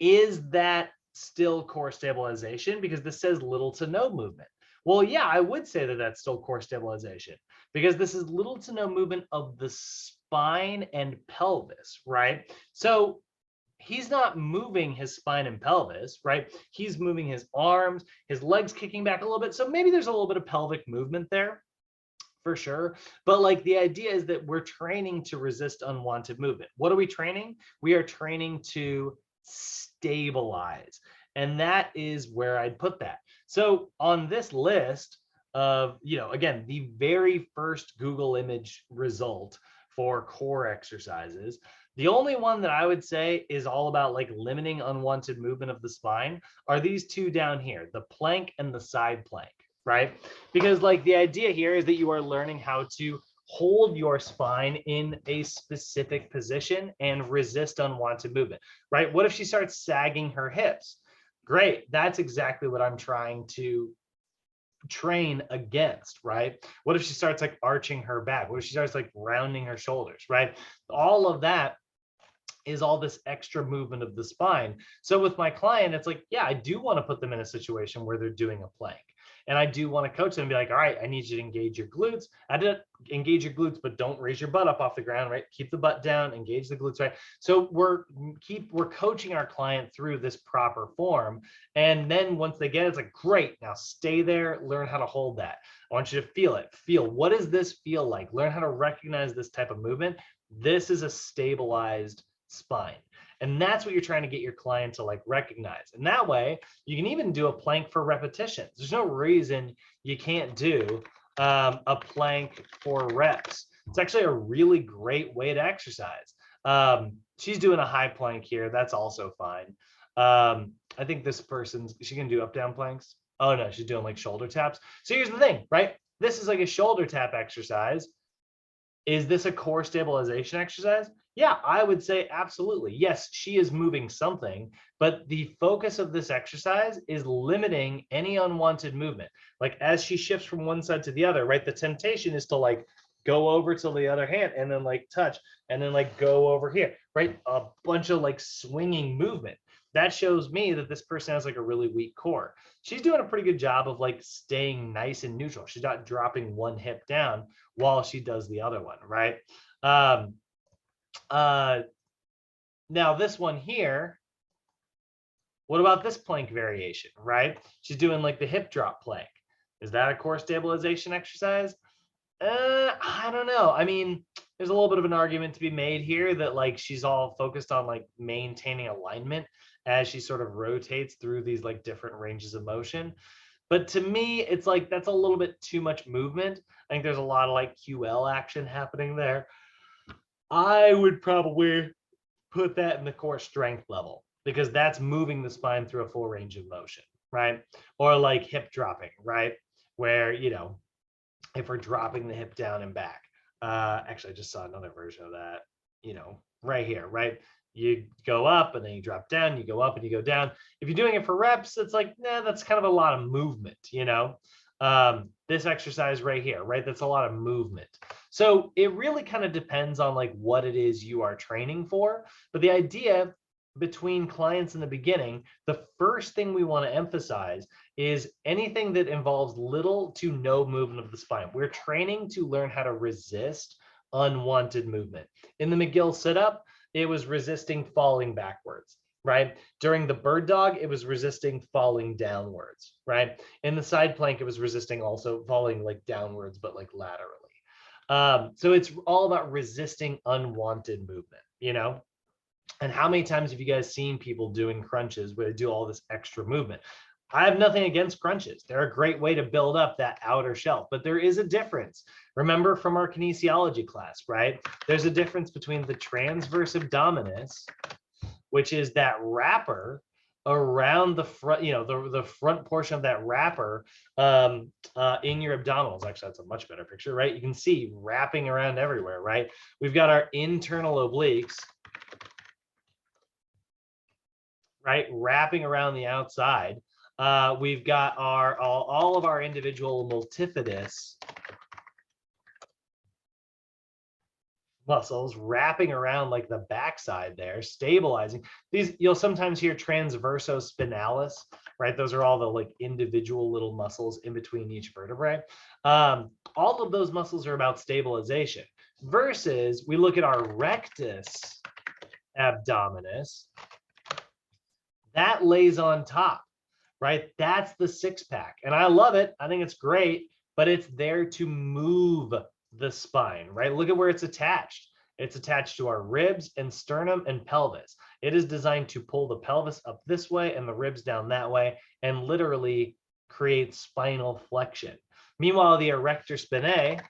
Is that still core stabilization? Because this says little to no movement. Well, yeah, I would say that that's still core stabilization because this is little to no movement of the spine and pelvis, right? So he's not moving his spine and pelvis, right? He's moving his arms, his legs kicking back a little bit. So maybe there's a little bit of pelvic movement there for sure. But like the idea is that we're training to resist unwanted movement. What are we training? We are training to stabilize. And that is where I'd put that. So on this list of, again, the very first Google image result for core exercises, the only one that I would say is all about like limiting unwanted movement of the spine are these two down here, the plank and the side plank, right? Because like the idea here is that you are learning how to hold your spine in a specific position and resist unwanted movement, right? What if she starts sagging her hips? Great, that's exactly what I'm trying to train against, right? What if she starts like arching her back? What if she starts like rounding her shoulders, right? All of that is all this extra movement of the spine. So with my client, it's like, yeah, I do want to put them in a situation where they're doing a plank. And I do want to coach them and be like, all right, I need you to engage your glutes. I did engage your glutes, but don't raise your butt up off the ground, right? Keep the butt down, engage the glutes, right? So we're coaching our client through this proper form. And then once they get it, it's like, great, now stay there, learn how to hold that. I want you to feel it. Feel, what does this feel like? Learn how to recognize this type of movement. This is a stabilized spine. And that's what you're trying to get your client to like recognize. And that way you can even do a plank for repetitions. There's no reason you can't do a plank for reps. It's actually a really great way to exercise. She's doing a high plank here. That's also fine. I think this person's, she can do up down planks. Oh no, she's doing like shoulder taps. So here's the thing, right? This is like a shoulder tap exercise. Is this a core stabilization exercise? Yeah, I would say absolutely. Yes, she is moving something, but the focus of this exercise is limiting any unwanted movement. Like as she shifts from one side to the other, right? The temptation is to like go over to the other hand and then like touch and then like go over here, right? A bunch of like swinging movement. That shows me that this person has like a really weak core. She's doing a pretty good job of like staying nice and neutral. She's not dropping one hip down while she does the other one, right? Now this one here, what about this plank variation, right? She's doing like the hip drop plank. Is that a core stabilization exercise? I don't know. I mean, there's a little bit of an argument to be made here that like she's all focused on like maintaining alignment as she sort of rotates through these like different ranges of motion. But to me, it's like that's a little bit too much movement. I think there's a lot of like QL action happening there. I would probably put that in the core strength level because that's moving the spine through a full range of motion, right? Or like hip dropping, right? Where, if we're dropping the hip down and back. Actually, I just saw another version of that, right here, right? You go up and then you drop down, you go up and you go down. If you're doing it for reps, it's like, nah, that's kind of a lot of movement, this exercise right here, right? That's a lot of movement. So it really kind of depends on like what it is you are training for. But the idea between clients in the beginning, the first thing we want to emphasize is anything that involves little to no movement of the spine. We're training to learn how to resist unwanted movement. In the Mcgill sit-up, it was resisting falling backwards, right? During the bird dog, it was resisting falling downwards, right? In the side plank, it was resisting also falling like downwards, but like laterally. So it's all about resisting unwanted movement, And how many times have you guys seen people doing crunches where they do all this extra movement? I have nothing against crunches. They're a great way to build up that outer shelf, but there is a difference. Remember from our kinesiology class, right? There's a difference between the transverse abdominis, which is that wrapper around the front, the front portion of that wrapper in your abdominals. Actually, that's a much better picture, right? You can see wrapping around everywhere, right? We've got our internal obliques, right? Wrapping around the outside. We've got all of our individual multifidus muscles wrapping around like the backside there, stabilizing. These, you'll sometimes hear transverso spinalis, right? Those are all the like individual little muscles in between each vertebrae. All of those muscles are about stabilization, versus we look at our rectus abdominis, that lays on top, right? That's the six pack. And I love it. I think it's great, but it's there to move the spine, right? Look at where it's attached. It's attached to our ribs and sternum and pelvis. It is designed to pull the pelvis up this way and the ribs down that way and literally create spinal flexion. Meanwhile, the Erector Spinae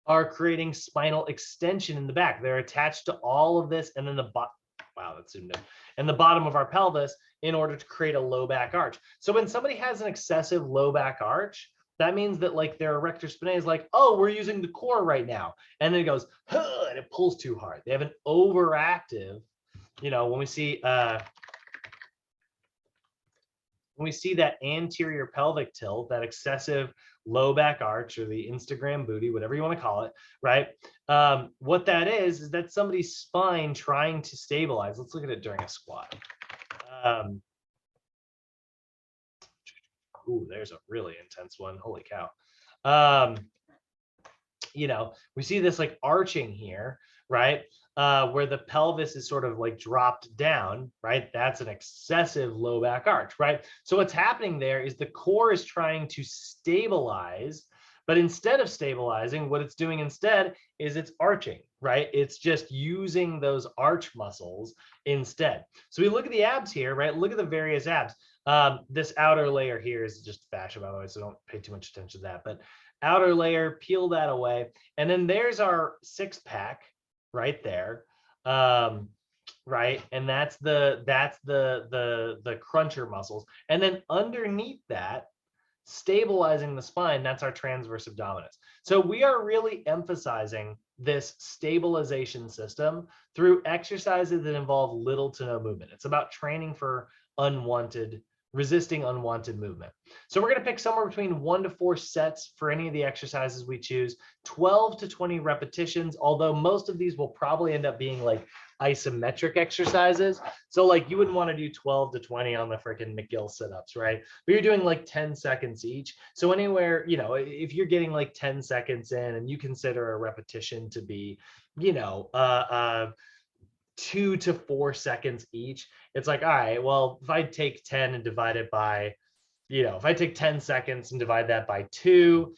are creating spinal extension in the back. They're attached to all of this, and then wow, that's zoomed in, and the bottom of our pelvis in order to create a low back arch. So when somebody has an excessive low back arch, that means that like their Erector Spinae is like, oh, we're using the core right now. And then it goes, huh, and it pulls too hard. They have an overactive, you know, when we see that anterior pelvic tilt, that excessive low back arch, or the Instagram booty, whatever you want to call it, right? What that is that somebody's spine trying to stabilize. Let's look at it during a squat. Ooh, there's a really intense one. Holy cow. You know, we see this like arching here, right? Where the pelvis is sort of like dropped down, right? That's an excessive low back arch, right? So what's happening there is the core is trying to stabilize, but instead of stabilizing, what it's doing instead is it's arching, right? It's just using those arch muscles instead. So we look at the abs here, right? Look at the various abs. This outer layer here is just fascia, by the way, so don't pay too much attention to that. But outer layer, peel that away, and then there's our six pack right there, right? And that's the cruncher muscles, and then underneath that, stabilizing the spine, that's our transverse abdominis. So we are really emphasizing this stabilization system through exercises that involve little to no movement. It's about training for resisting unwanted movement. So we're going to pick somewhere between 1 to 4 sets for any of the exercises we choose, 12 to 20 repetitions, although most of these will probably end up being like isometric exercises. So like you wouldn't want to do 12 to 20 on the freaking Mcgill sit-ups, right? But you're doing like 10 seconds each. So anywhere, you know, if you're getting like 10 seconds in and you consider a repetition to be, you know, 2 to 4 seconds each, it's like, all right, well, if I take 10 and divide it by, you know, if I take 10 seconds and divide that by 2,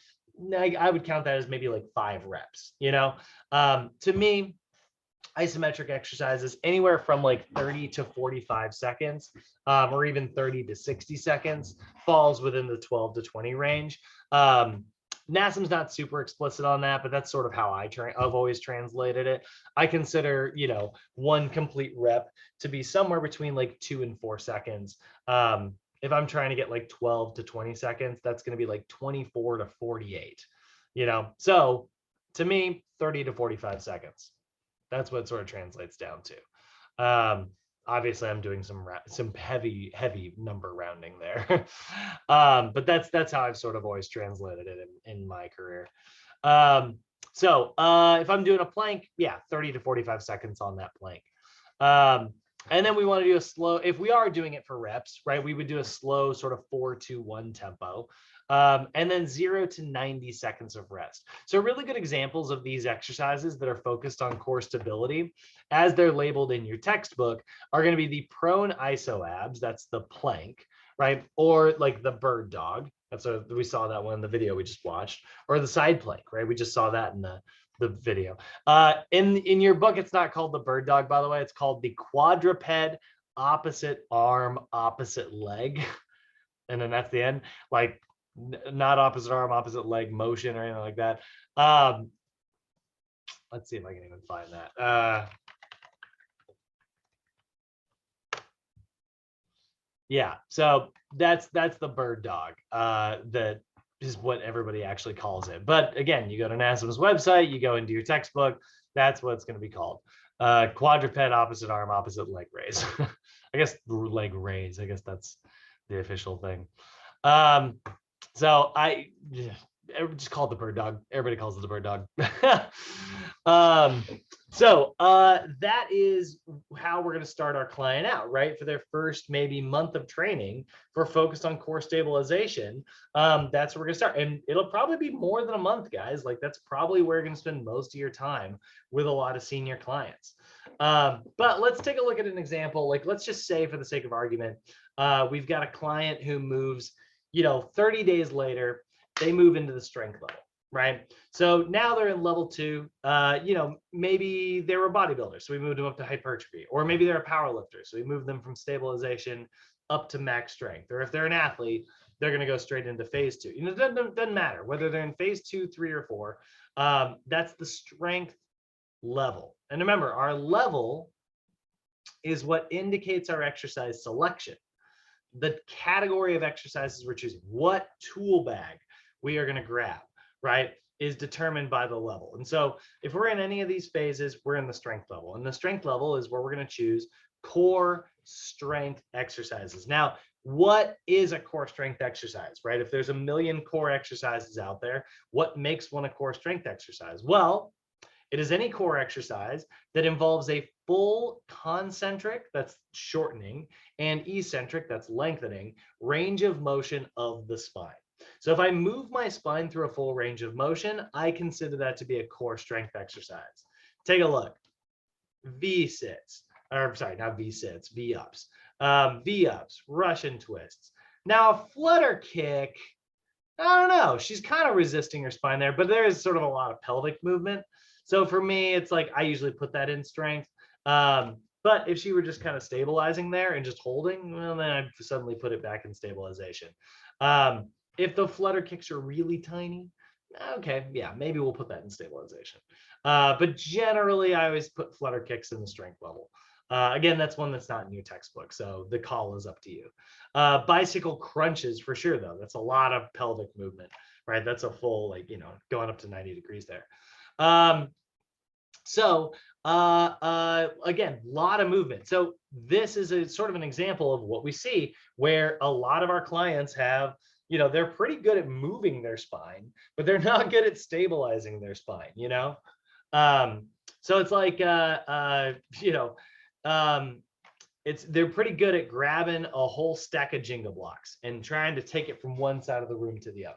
I would count that as maybe like 5 reps, you know? To me, isometric exercises anywhere from like 30 to 45 seconds, or even 30 to 60 seconds falls within the 12 to 20 range. NASM's not super explicit on that, but that's sort of how I've always translated it. I consider, you know, one complete rep to be somewhere between like 2 and 4 seconds. If I'm trying to get like 12 to 20 seconds, that's going to be like 24 to 48, you know? So to me, 30 to 45 seconds. That's what it sort of translates down to. Obviously, I'm doing some heavy number rounding there, but that's how I've sort of always translated it in my career. So if I'm doing a plank, yeah, 30 to 45 seconds on that plank. And then we want to do a slow, if we are doing it for reps, right, we would do a slow sort of 4-2-1 tempo. And then 0 to 90 seconds of rest. So really good examples of these exercises that are focused on core stability, as they're labeled in your textbook, are going to be the prone iso abs, that's the plank, right? Or like the bird dog, that's we saw that one in the video we just watched, or the side plank, right? We just saw that in the video. In your book, it's not called the bird dog, by the way. It's called the quadruped opposite arm, opposite leg. And then that's the end. Like, not opposite arm, opposite leg motion or anything like that. Let's see if I can even find that. Yeah, so that's the bird dog. That is what everybody actually calls it. But again, you go to NASM's website, you go into your textbook, that's what it's going to be called. Quadruped, opposite arm, opposite leg raise. I guess leg raise. I guess that's the official thing. So I just call it the bird dog. Everybody calls it the bird dog. That is how we're going to start our client out, right? For their first maybe month of training, if we're focused on core stabilization, that's where we're going to start. And it'll probably be more than a month, guys. Like that's probably where you're going to spend most of your time with a lot of senior clients. But let's take a look at an example. Like, let's just say, for the sake of argument, we've got a client who moves, 30 days later, they move into the strength level, right? So now they're in level 2. Maybe they were a bodybuilder, so we moved them up to hypertrophy, or maybe they're a power lifter, so we moved them from stabilization up to max strength. Or if they're an athlete, they're going to go straight into phase 2. It doesn't matter whether they're in phase 2, 3, or 4. That's the strength level. And remember, our level is what indicates our exercise selection. The category of exercises we're choosing, what tool bag we are going to grab, right, is determined by the level. And so if we're in any of these phases, we're in the strength level. And the strength level is where we're going to choose core strength exercises. Now, what is a core strength exercise, right? If there's a million core exercises out there, what makes one a core strength exercise? Well, it is any core exercise that involves a full concentric, that's shortening, and eccentric, that's lengthening, range of motion of the spine. So if I move my spine through a full range of motion, I consider that to be a core strength exercise. Take a look. V-sits, or sorry, not V-sits, V-ups. V-ups, Russian twists. Now a flutter kick, I don't know, she's kind of resisting her spine there, but there is sort of a lot of pelvic movement. So for me, it's like I usually put that in strength. But if she were just kind of stabilizing there and just holding, well, then I'd suddenly put it back in stabilization. If the flutter kicks are really tiny, okay, yeah, maybe we'll put that in stabilization. But generally, I always put flutter kicks in the strength level. Again, that's one that's not in your textbook, so the call is up to you. Bicycle crunches for sure, though. That's a lot of pelvic movement, right? That's a full, like, going up to 90 degrees there. Again, a lot of movement. So this is a sort of an example of what we see, where a lot of our clients have, they're pretty good at moving their spine, but they're not good at stabilizing their spine, so it's like, they're pretty good at grabbing a whole stack of Jenga blocks and trying to take it from one side of the room to the other.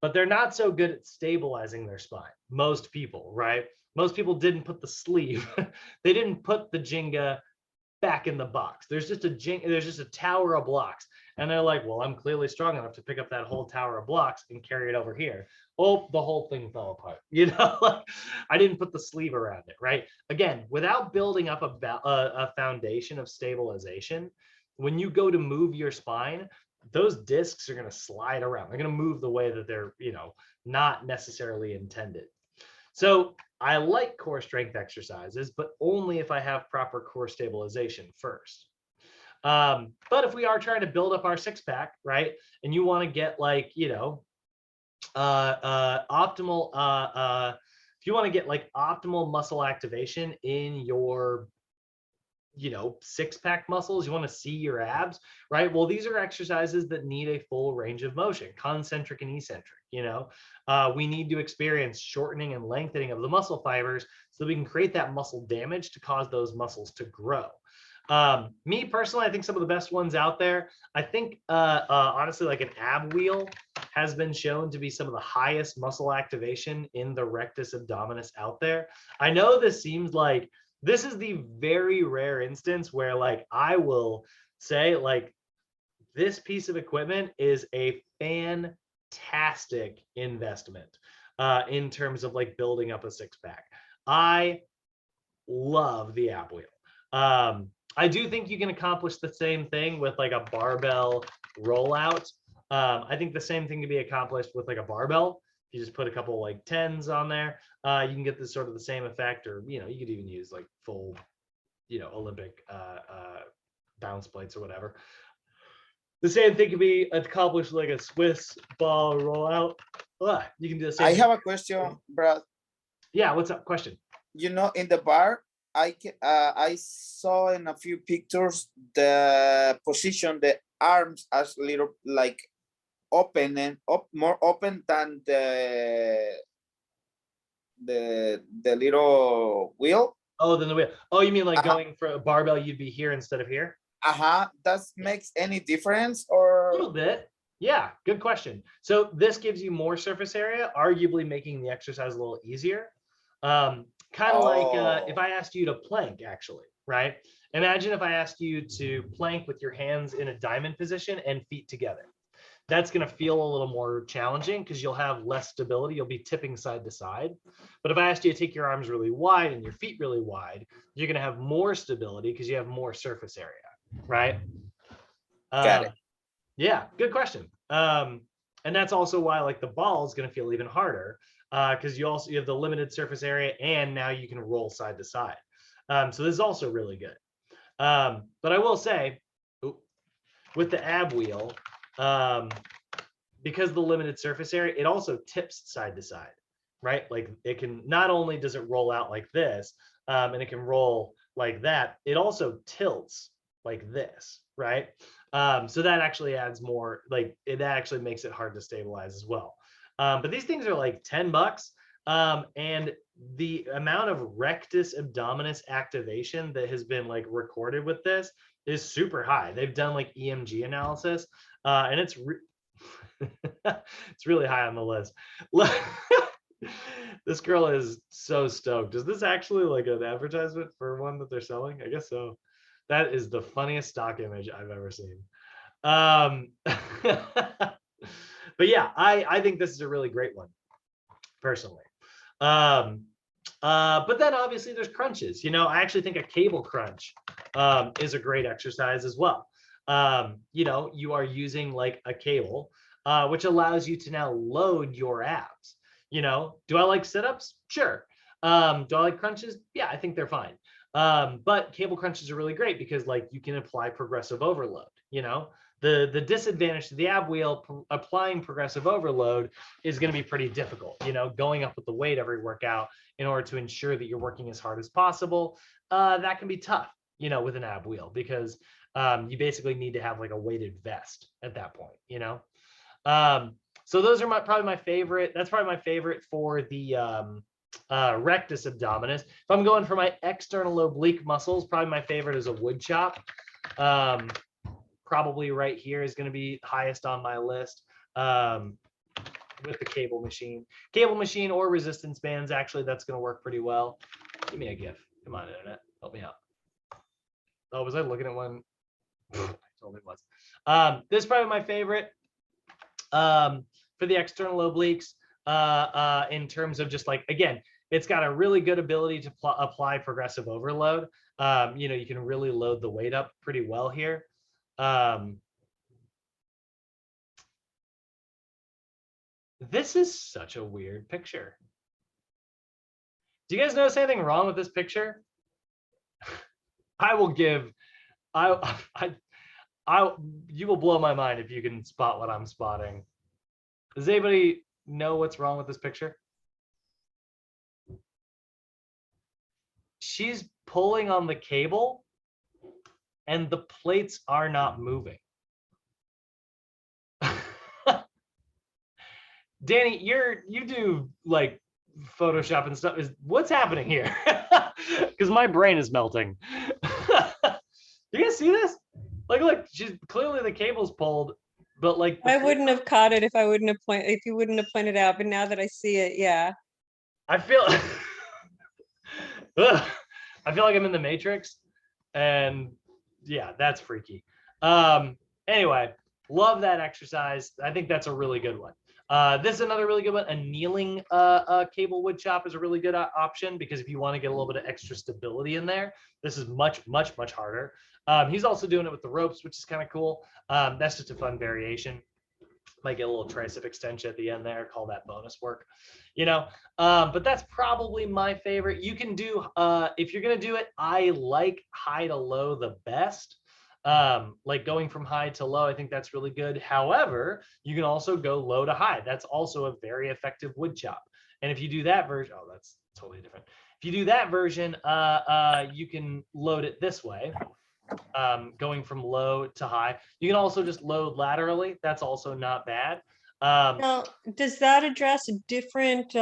But they're not so good at stabilizing their spine. Most people, right? Most people didn't put the sleeve. They didn't put the Jenga back in the box. There's just a tower of blocks. And they're like, well, I'm clearly strong enough to pick up that whole tower of blocks and carry it over here. Oh, the whole thing fell apart. I didn't put the sleeve around it, right? Again, without building up a foundation of stabilization, when you go to move your spine, those discs are going to slide around. They're going to move the way that they're, not necessarily intended. So I like core strength exercises, but only if I have proper core stabilization first. But if we are trying to build up our six-pack, right, and you want to get like, optimal, if you want to get like optimal muscle activation in your six-pack muscles, you want to see your abs, right? Well, these are exercises that need a full range of motion, concentric and eccentric. We need to experience shortening and lengthening of the muscle fibers so that we can create that muscle damage to cause those muscles to grow. Me personally, I think some of the best ones out there, I think honestly, like an ab wheel has been shown to be some of the highest muscle activation in the rectus abdominis out there. I know this seems like this is the very rare instance where, like, I will say, like, this piece of equipment is a fantastic investment in terms of like building up a six-pack. I love the ab wheel. I do think you can accomplish the same thing with like a barbell rollout. I think the same thing can be accomplished with like a barbell. You just put a couple like 10s on there. You can get this sort of the same effect, or you could even use like full, Olympic bounce plates or whatever. The same thing can be accomplished like a Swiss ball rollout. You can do the same. I have a question, Brad. Yeah, what's up? Question. In the bar, I saw in a few pictures the position, the arms as little like open and more open than the little wheel. Oh, then the wheel. Oh, you mean like going for a barbell, you'd be here instead of here? Does makes any difference A or? little bit. Yeah, good question. So this gives you more surface area, arguably making the exercise a little easier. Kind of like if I asked you to plank, actually, right? Imagine if I asked you to plank with your hands in a diamond position and feet together. That's going to feel a little more challenging because you'll have less stability. You'll be tipping side to side. But if I asked you to take your arms really wide and your feet really wide, you're going to have more stability because you have more surface area, right? Got it. Yeah, good question. And that's also why like the ball is going to feel even harder because you have the limited surface area and now you can roll side to side. So this is also really good. But I will say with the ab wheel, because the limited surface area, it also tips side to side, right? Like it can, not only does it roll out like this, and it can roll like that, it also tilts like this, right? So that actually adds more, like it actually makes it hard to stabilize as well. But these things are like $10. And the amount of rectus abdominis activation that has been like recorded with this is super high. They've done like EMG analysis, and it's it's really high on the list. This girl is so stoked. Is this actually like an advertisement for one that they're selling? I guess so. That is the funniest stock image I've ever seen. But yeah, I think this is a really great one, personally. But then obviously there's crunches. You know, I actually think a cable crunch is a great exercise as well. You know, you are using like a cable, which allows you to now load your abs. You know, do I like sit-ups? Sure. Do I like crunches? Yeah, I think they're fine. But cable crunches are really great because like you can apply progressive overload. You know, the disadvantage to the ab wheel, applying progressive overload is going to be pretty difficult. You know, going up with the weight every workout in order to ensure that you're working as hard as possible, that can be tough, you know, with an ab wheel because you basically need to have like a weighted vest at that point, you know. So those are probably my favorite. That's probably my favorite for the rectus abdominis. If I'm going for my external oblique muscles, probably my favorite is a wood chop. Probably right here is going to be highest on my list with the cable machine or resistance bands. Actually, that's going to work pretty well. Give me a GIF. Come on, internet, help me out. Oh, was I looking at one? I totally was. This is probably my favorite for the external obliques in terms of just like, again, it's got a really good ability to apply progressive overload. You know, you can really load the weight up pretty well here. This is such a weird picture. Do you guys notice anything wrong with this picture? I will give, you will blow my mind if you can spot what I'm spotting. Does anybody know what's wrong with this picture? She's pulling on the cable and the plates are not moving. Danny, you do like Photoshop and stuff. What's happening here? Because my brain is melting. You guys see this? Like, look, she's clearly the cable's pulled, but like I wouldn't have caught it if you wouldn't have pointed out. But now that I see it, yeah. I feel I feel like I'm in the Matrix, and yeah, that's freaky. Anyway, love that exercise. I think that's a really good one. This is another really good one. A kneeling cable wood chop is a really good option because if you want to get a little bit of extra stability in there, this is much harder. He's also doing it with the ropes, which is kind of cool. That's just a fun variation. Might get a little tricep extension at the end there, call that bonus work, you know. But that's probably my favorite. You can do, if you're going to do it, I like high to low the best. Like going from high to low, I think that's really good. However, you can also go low to high. That's also a very effective wood chop. And if you do that version, oh, that's totally different. If you do that version, you can load it this way, going from low to high. You can also just load laterally. That's also not bad. Now, does that address different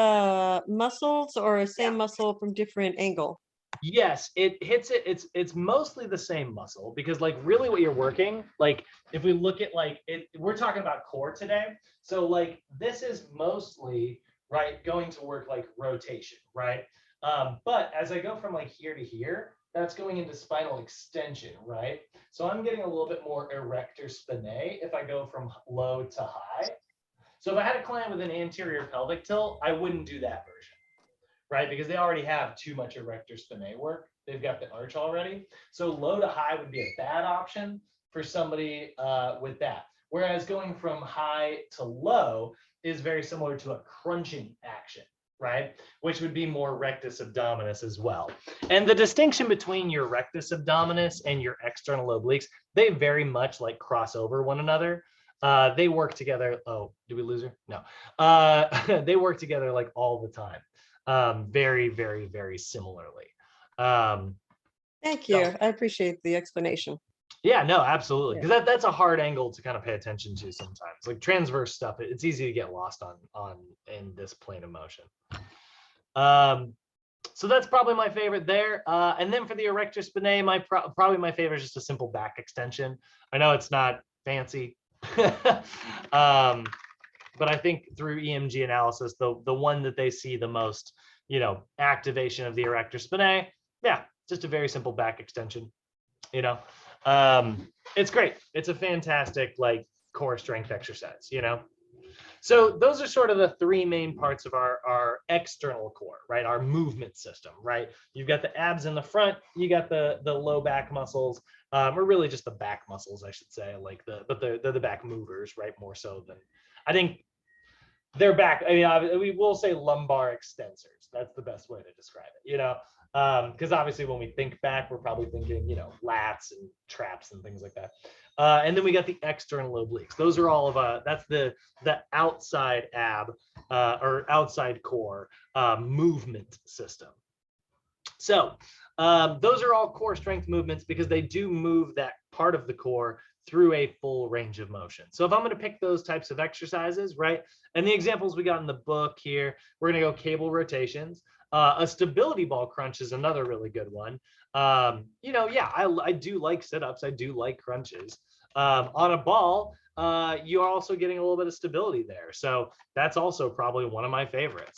muscles or same muscle from different angle? Yes, it hits it. It's mostly the same muscle, because like really what you're working, like if we look at like it, we're talking about core today. So like this is mostly right going to work like rotation, right? But as I go from like here to here, that's going into spinal extension, right? So I'm getting a little bit more erector spinae if I go from low to high. So if I had a client with an anterior pelvic tilt, I wouldn't do that version, right? Because they already have too much erector spinae work. They've got the arch already. So low to high would be a bad option for somebody with that. Whereas going from high to low is very similar to a crunching action, right? Which would be more rectus abdominis as well. And the distinction between your rectus abdominis and your external obliques, they very much like cross over one another. They work together. Oh, did we lose her? No. They work together like all the time. Very, very, very similarly. Thank you. I appreciate the explanation. Yeah, no, absolutely. Because that's a hard angle to kind of pay attention to sometimes. Like transverse stuff, it's easy to get lost on in this plane of motion. So that's probably my favorite there. And then for the erector spinae, probably my favorite is just a simple back extension. I know it's not fancy. But I think through EMG analysis, the one that they see the most, activation of the erector spinae, yeah, just a very simple back extension. It's great. It's a fantastic like core strength exercise. So those are sort of the three main parts of our external core, right? Our movement system, right? You've got the abs in the front, you got the low back muscles, or really just the back muscles, I should say, but they're the back movers, right? More so than, I think they're back. I mean, we will say lumbar extensors. That's the best way to describe it, because obviously when we think back, we're probably thinking, lats and traps and things like that. And then we got the external obliques. Those are all of that's the outside ab or outside core movement system. So those are all core strength movements because they do move that part of the core through a full range of motion. So if I'm going to pick those types of exercises, right, and the examples we got in the book here, we're going to go cable rotations. A stability ball crunch is another really good one. I do like sit-ups. I do like crunches. On a ball, you're also getting a little bit of stability there. So that's also probably one of my favorites.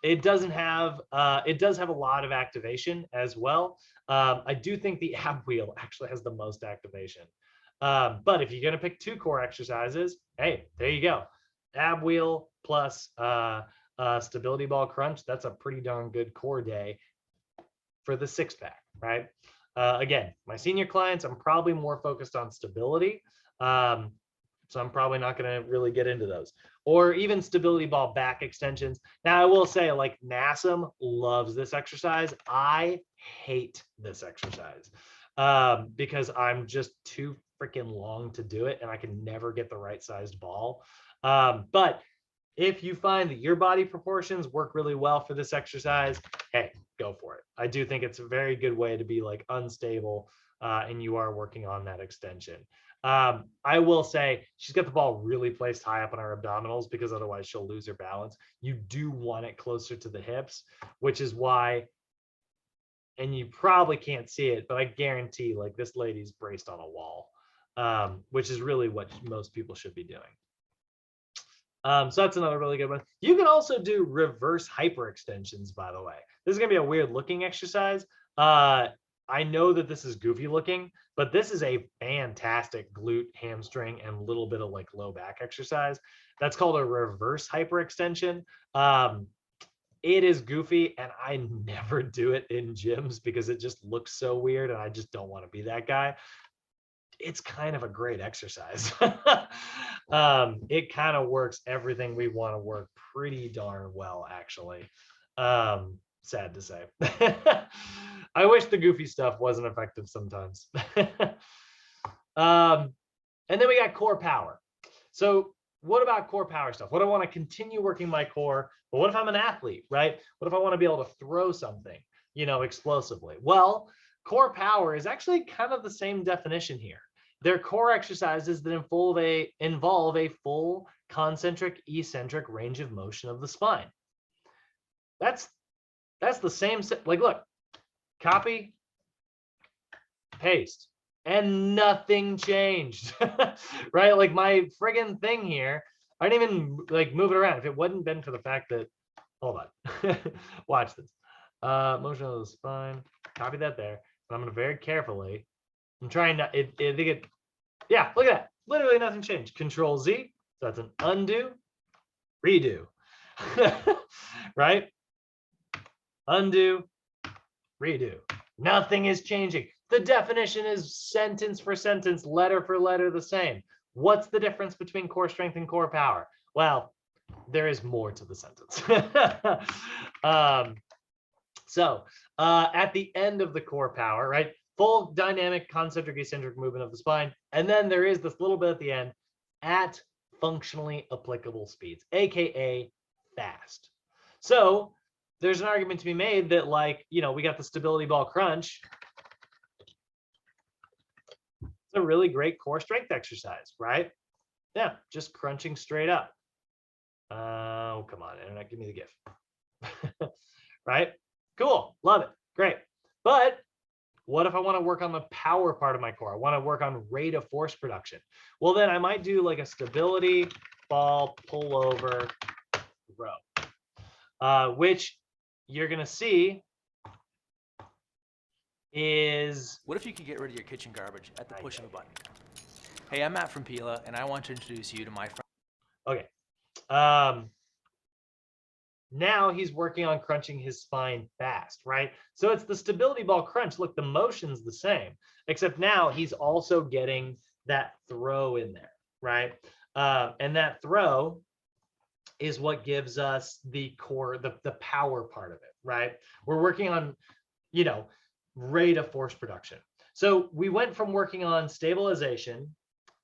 It does have a lot of activation as well. I do think the ab wheel actually has the most activation. But if you're going to pick two core exercises, hey, there you go. Ab wheel plus stability ball crunch. That's a pretty darn good core day for the six pack, right? Again, my senior clients, I'm probably more focused on stability. So I'm probably not going to really get into those. Or even stability ball back extensions. Now, I will say, like, NASM loves this exercise. I hate this exercise because I'm just too freaking long to do it, and I can never get the right sized ball. But if you find that your body proportions work really well for this exercise, hey, go for it. I do think it's a very good way to be like unstable and you are working on that extension. I will say she's got the ball really placed high up on her abdominals because otherwise she'll lose her balance. You do want it closer to the hips, which is why, and you probably can't see it, but I guarantee like this lady's braced on a wall, which is really what most people should be doing. So that's another really good one. You can also do reverse hyperextensions, by the way. This is going to be a weird looking exercise. I know that this is goofy looking, but this is a fantastic glute, hamstring, and a little bit of like low back exercise. That's called a reverse hyperextension. It is goofy, and I never do it in gyms because it just looks so weird, and I just don't want to be that guy. It's kind of a great exercise. It kind of works everything we want to work pretty darn well, actually. Sad to say. I wish the goofy stuff wasn't effective sometimes. And then we got core power. So what about core power stuff? What do I want to continue working my core? But what if I'm an athlete, right? What if I want to be able to throw something, explosively? Well, core power is actually kind of the same definition here. They're core exercises that involve a full concentric eccentric range of motion of the spine. That's the same, like, look, copy, paste, and nothing changed, right? Like my friggin' thing here, I didn't even like move it around. If it wouldn't been for the fact that, hold on, watch this. Motion of the spine, copy that there. And I'm gonna very carefully, I'm trying not, yeah, look at that. Literally nothing changed. Control Z, so that's an undo, redo, right? Undo, redo. Nothing is changing. The definition is sentence for sentence, letter for letter the same. What's the difference between core strength and core power? Well, there is more to the sentence. At the end of the core power, right? Full dynamic concentric eccentric movement of the spine. And then there is this little bit at the end at functionally applicable speeds, AKA fast. So there's an argument to be made that, like, we got the stability ball crunch. It's a really great core strength exercise, right? Yeah, just crunching straight up. Oh, come on, internet, give me the GIF. Right? Cool, love it, great. But what if I want to work on the power part of my core? I want to work on rate of force production. Well, then I might do like a stability ball pullover row, which you're going to see is... What if you could get rid of your kitchen garbage at the push of a button? Hey, I'm Matt from Pila, and I want to introduce you to my friend. Okay. Now he's working on crunching his spine fast, right? So it's the stability ball crunch. Look, the motion's the same, except now he's also getting that throw in there, right? And that throw is what gives us the core, the power part of it, right? We're working on, rate of force production. So we went from working on stabilization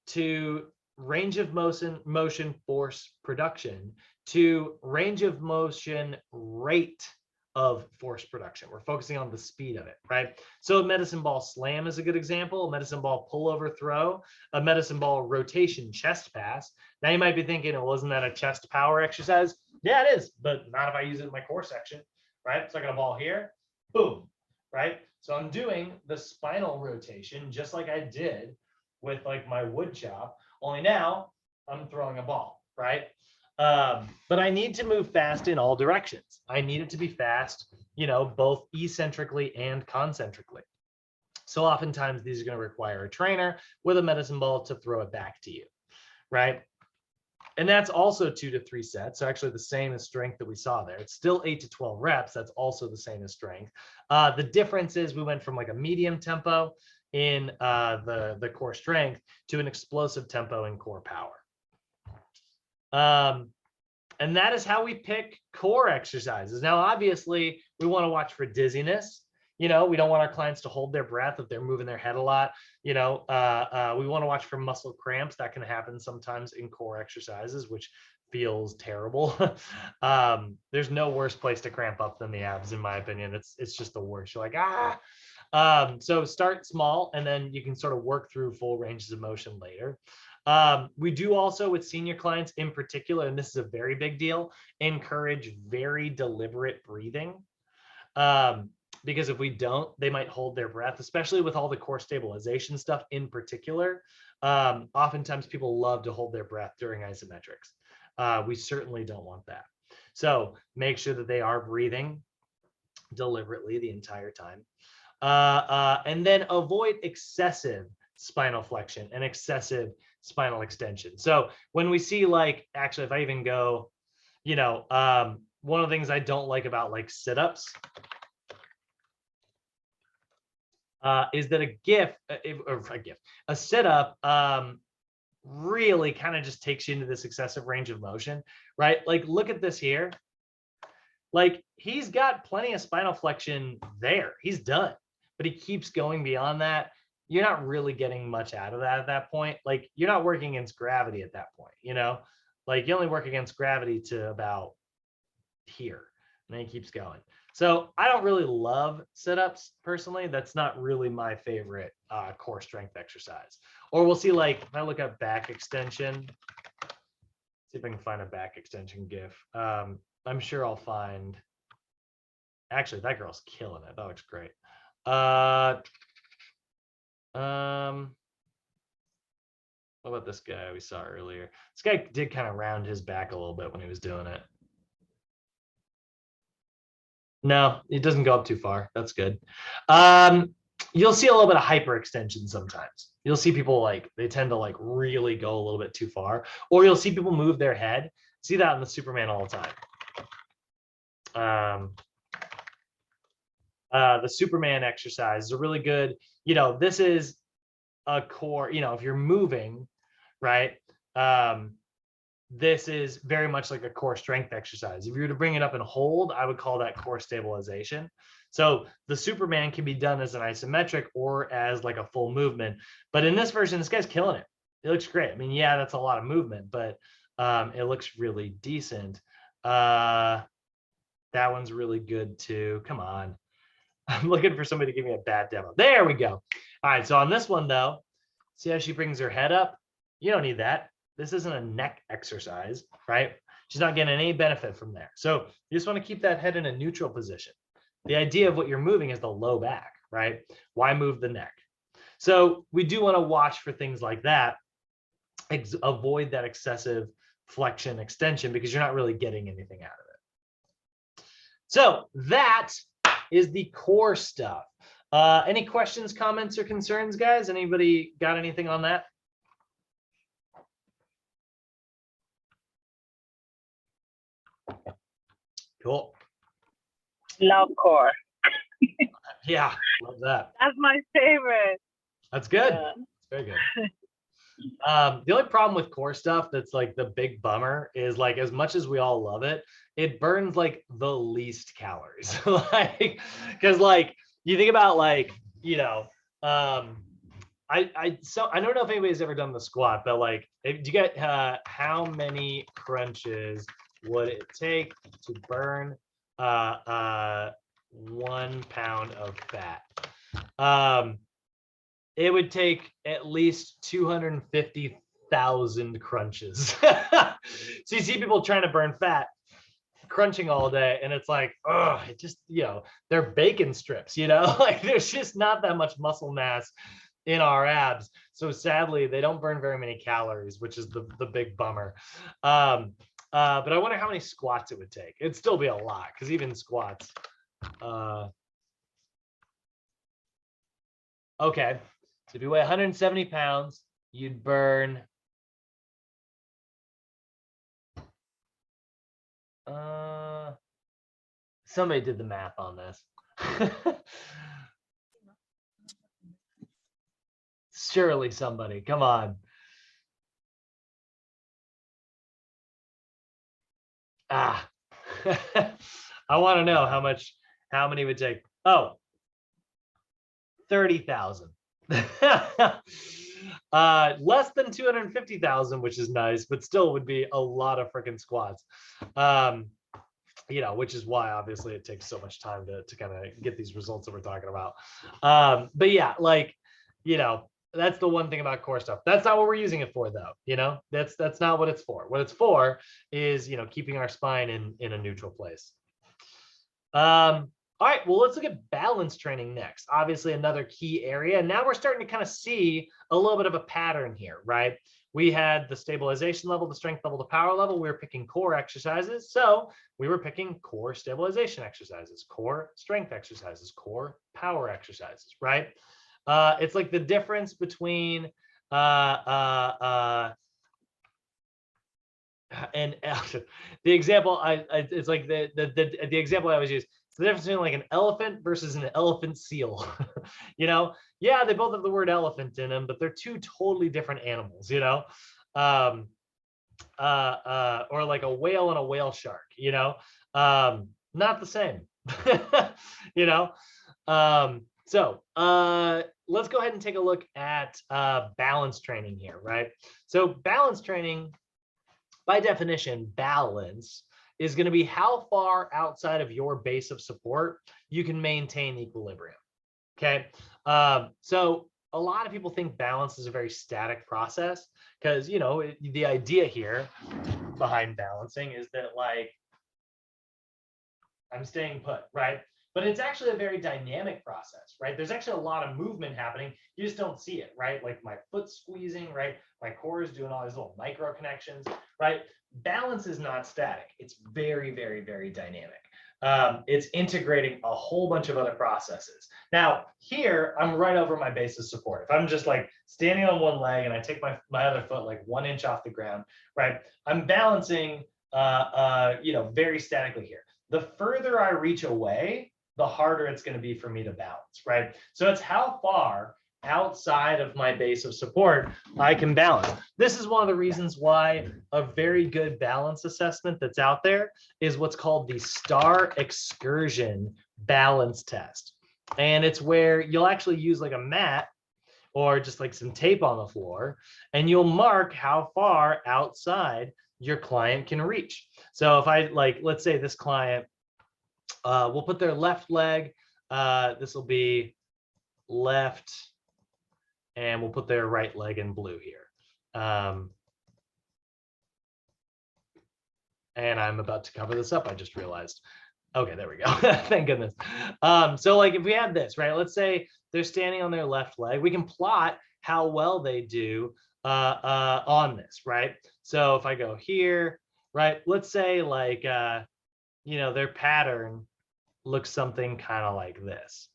to range of motion force production to range of motion rate of force production. We're focusing on the speed of it, right? So a medicine ball slam is a good example, a medicine ball pullover throw, a medicine ball rotation chest pass. Now you might be thinking, well, isn't that a chest power exercise? Yeah, it is, but not if I use it in my core section, right? So I got a ball here, boom, right? So I'm doing the spinal rotation just like I did with like my wood chop, only now I'm throwing a ball, right? But I need to move fast in all directions. I need it to be fast, both eccentrically and concentrically. So oftentimes these are going to require a trainer with a medicine ball to throw it back to you, right? And that's also 2 to 3 sets. So actually the same as strength that we saw there. It's still 8 to 12 reps. That's also the same as strength. The difference is we went from like a medium tempo in the core strength to an explosive tempo in core power. And that is how we pick core exercises. Now, obviously, we want to watch for dizziness. We don't want our clients to hold their breath if they're moving their head a lot. We want to watch for muscle cramps. That can happen sometimes in core exercises, which feels terrible. There's no worse place to cramp up than the abs, in my opinion. It's just the worst. You're like, ah. So start small, and then you can sort of work through full ranges of motion later. We do also, with senior clients in particular, and this is a very big deal, encourage very deliberate breathing. Because if we don't, they might hold their breath, especially with all the core stabilization stuff in particular. Oftentimes people love to hold their breath during isometrics. We certainly don't want that. So make sure that they are breathing deliberately the entire time. And then avoid excessive spinal flexion and excessive spinal extension. So when we see, like, actually, if I even go, one of the things I don't like about like sit-ups is that a sit-up really kind of just takes you into this excessive range of motion, right? Like, look at this here. Like, he's got plenty of spinal flexion there. He's done, but he keeps going beyond that. You're not really getting much out of that at that point. Like, you're not working against gravity at that point, Like you only work against gravity to about here, and then he keeps going. So I don't really love sit-ups personally. That's not really my favorite core strength exercise. Or we'll see, like if I look up back extension, see if I can find a back extension GIF. I'm sure I'll find, actually that girl's killing it. That looks great. What about this guy we saw earlier? This guy did kind of round his back a little bit when he was doing it. No, it doesn't go up too far. That's good. You'll see a little bit of hyperextension sometimes. You'll see people like, they tend to like really go a little bit too far, or you'll see people move their head. See that in the Superman all the time. The Superman exercise is a really good, you know, this is a core, you know, if you're moving, right? This is very much like a core strength exercise. If you were to bring it up and hold, I would call that core stabilization. So the Superman can be done as an isometric or as like a full movement. But in this version, this guy's killing it. It looks great. I mean, yeah, that's a lot of movement, but it looks really decent. That one's really good too. Come on. I'm looking for somebody to give me a bad demo. There we go. All right, so on this one though, see how she brings her head up? You don't need that. This isn't a neck exercise, right? She's not getting any benefit from there. So you just want to keep that head in a neutral position. The idea of what you're moving is the low back, right? Why move the neck? So we do want to watch for things like that. Avoid that excessive flexion extension because you're not really getting anything out of it. So that is the core stuff. Any questions, comments, or concerns, guys? Anybody got anything on that? Cool. Love core. Yeah, love that. That's my favorite. That's good. Yeah. It's very good. The only problem with core stuff that's like the big bummer is like, as much as we all love it, it burns like the least calories. Like, because like you think about like, you know, I don't know if anybody's ever done the squat, but like, do you get how many crunches would it take to burn 1 pound of fat? It would take at least 250,000 crunches. So you see people trying to burn fat, crunching all day, and it's like, oh, it just, you know, they're bacon strips, you know, like there's just not that much muscle mass in our abs. So sadly, they don't burn very many calories, which is the big bummer. But I wonder how many squats it would take. It'd still be a lot, because even squats. Okay, so if you weigh 170 pounds, you'd burn somebody did the math on this. Surely somebody, come on. I want to know how many would take. Oh, 30,000. Less than 250,000, which is nice, but still would be a lot of freaking squats. You know, which is why obviously it takes so much time to kind of get these results that we're talking about. But yeah, like, you know, that's the one thing about core stuff. That's not what we're using it for, though. You know, that's not what it's for. What it's for is, you know, keeping our spine in a neutral place. All right, well, let's look at balance training next. Obviously, another key area. Now we're starting to kind of see a little bit of a pattern here, right? We had the stabilization level, the strength level, the power level. We were picking core exercises. So we were picking core stabilization exercises, core strength exercises, core power exercises, right? It's like the difference between and the example it's like the example I always use. It's the difference between like an elephant versus an elephant seal. You know, yeah, they both have the word elephant in them, but they're two totally different animals, you know. Or like a whale and a whale shark, you know, not the same. You know. So let's go ahead and take a look at balance training here, right? So balance training by definition, balance is going to be how far outside of your base of support you can maintain equilibrium. Okay. So a lot of people think balance is a very static process because, you know, the idea here behind balancing is that, like, I'm staying put, right? But it's actually a very dynamic process, right? There's actually a lot of movement happening. You just don't see it, right? Like my foot squeezing, right? My core is doing all these little micro connections, right? Balance is not static. It's very, very, very dynamic. It's integrating a whole bunch of other processes. Now, here, I'm right over my base of support. If I'm just like standing on one leg and I take my other foot like 1 inch off the ground, right? I'm balancing, you know, very statically here. The further I reach away, the harder it's going to be for me to balance, right? So it's how far outside of my base of support I can balance. This is one of the reasons why a very good balance assessment that's out there is what's called the STAR Excursion balance test. And it's where you'll actually use like a mat or just like some tape on the floor, and you'll mark how far outside your client can reach. So if I, like, let's say this client, we'll put their left leg, this will be left, and we'll put their right leg in blue here. And I'm about to cover this up, I just realized. Okay, there we go. Thank goodness. So like if we had this, right, let's say they're standing on their left leg, we can plot how well they do on this, right? So if I go here, right, let's say like, you know, their pattern looks something kind of like this,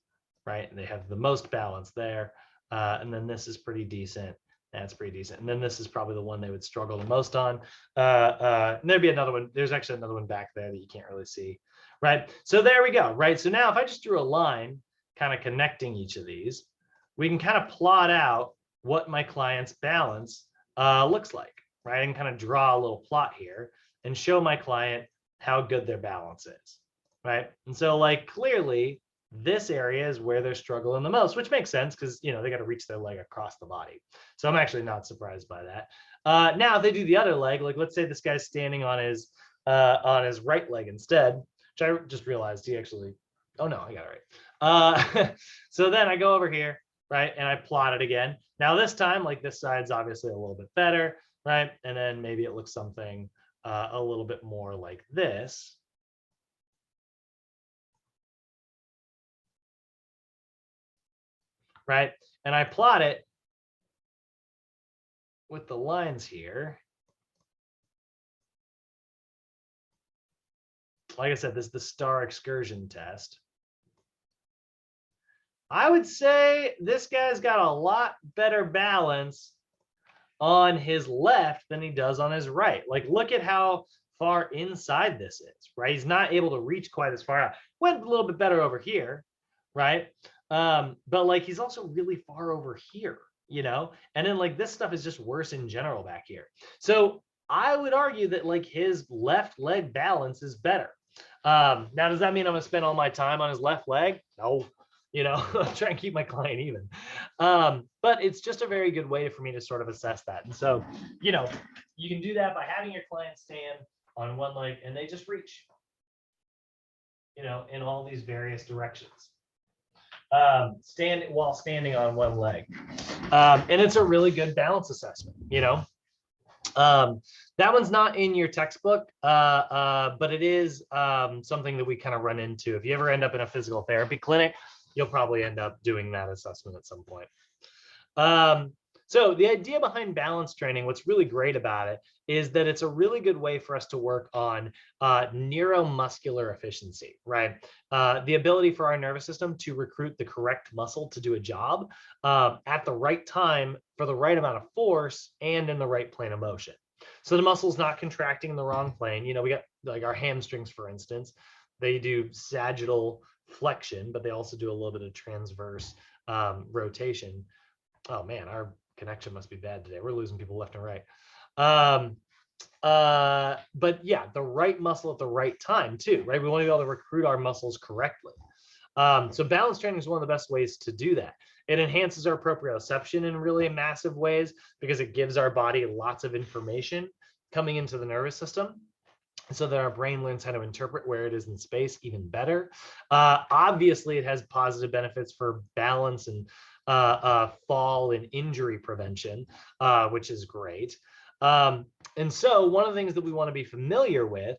right? And they have the most balance there. And then this is pretty decent. That's pretty decent. And then this is probably the one they would struggle the most on. And there'd be another one. There's actually another one back there that you can't really see, right? So there we go, right? So now if I just drew a line kind of connecting each of these, we can kind of plot out what my client's balance looks like, right? And kind of draw a little plot here and show my client how good their balance is, right? And so like clearly this area is where they're struggling the most, which makes sense because, you know, they got to reach their leg across the body. So I'm actually not surprised by that. Now if they do the other leg, like let's say this guy's standing on his right leg instead, which I just realized he actually, oh no, I got it right. So then I go over here, right? And I plot it again. Now this time, like this side's obviously a little bit better, right? And then maybe it looks something a little bit more like this. Right? And I plot it with the lines here. Like I said, this is the STAR Excursion test. I would say this guy's got a lot better balance on his left than he does on his right. Like, look at how far inside this is, right? He's not able to reach quite as far out. Went a little bit better over here, right? But like he's also really far over here, you know, and then like this stuff is just worse in general back here. So I would argue that like his left leg balance is better. Now, does that mean I'm gonna spend all my time on his left leg? No, you know, I'm trying to keep my client even. But it's just a very good way for me to sort of assess that. And so, you know, you can do that by having your client stand on one leg and they just reach, you know, in all these various directions. While standing on one leg. And it's a really good balance assessment, you know. That one's not in your textbook, but it is something that we kind of run into. If you ever end up in a physical therapy clinic, you'll probably end up doing that assessment at some point. So the idea behind balance training, what's really great about it is that it's a really good way for us to work on neuromuscular efficiency, right? The ability for our nervous system to recruit the correct muscle to do a job at the right time for the right amount of force and in the right plane of motion. So the muscle's not contracting in the wrong plane. You know, we got like our hamstrings, for instance, they do sagittal flexion, but they also do a little bit of transverse rotation. Oh man, our connection must be bad today. We're losing people left and right. But yeah, the right muscle at the right time too, right? We want to be able to recruit our muscles correctly. So balance training is one of the best ways to do that. It enhances our proprioception in really massive ways because it gives our body lots of information coming into the nervous system, so that our brain learns how to interpret where it is in space even better. Obviously, it has positive benefits for balance and fall and injury prevention, which is great. And so one of the things that we want to be familiar with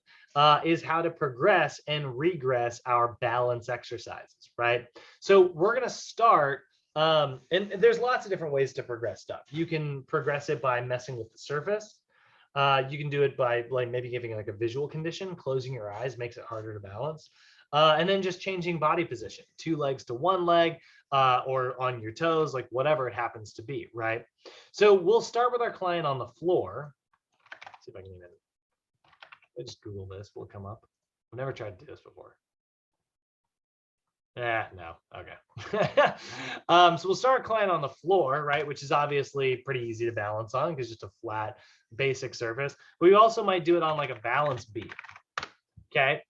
is how to progress and regress our balance exercises, right? So we're going to start, and there's lots of different ways to progress stuff. You can progress it by messing with the surface. You can do it by like maybe giving like a visual condition, closing your eyes makes it harder to balance. And then just changing body position, 2 legs to 1 leg, or on your toes, like whatever it happens to be, right? So we'll start with our client on the floor. Let's see if I can even, I just Google this, will it come up? I've never tried to do this before. No, okay. So we'll start our client on the floor, right? Which is obviously pretty easy to balance on because it's just a flat, basic surface. But we also might do it on like a balance beam, okay?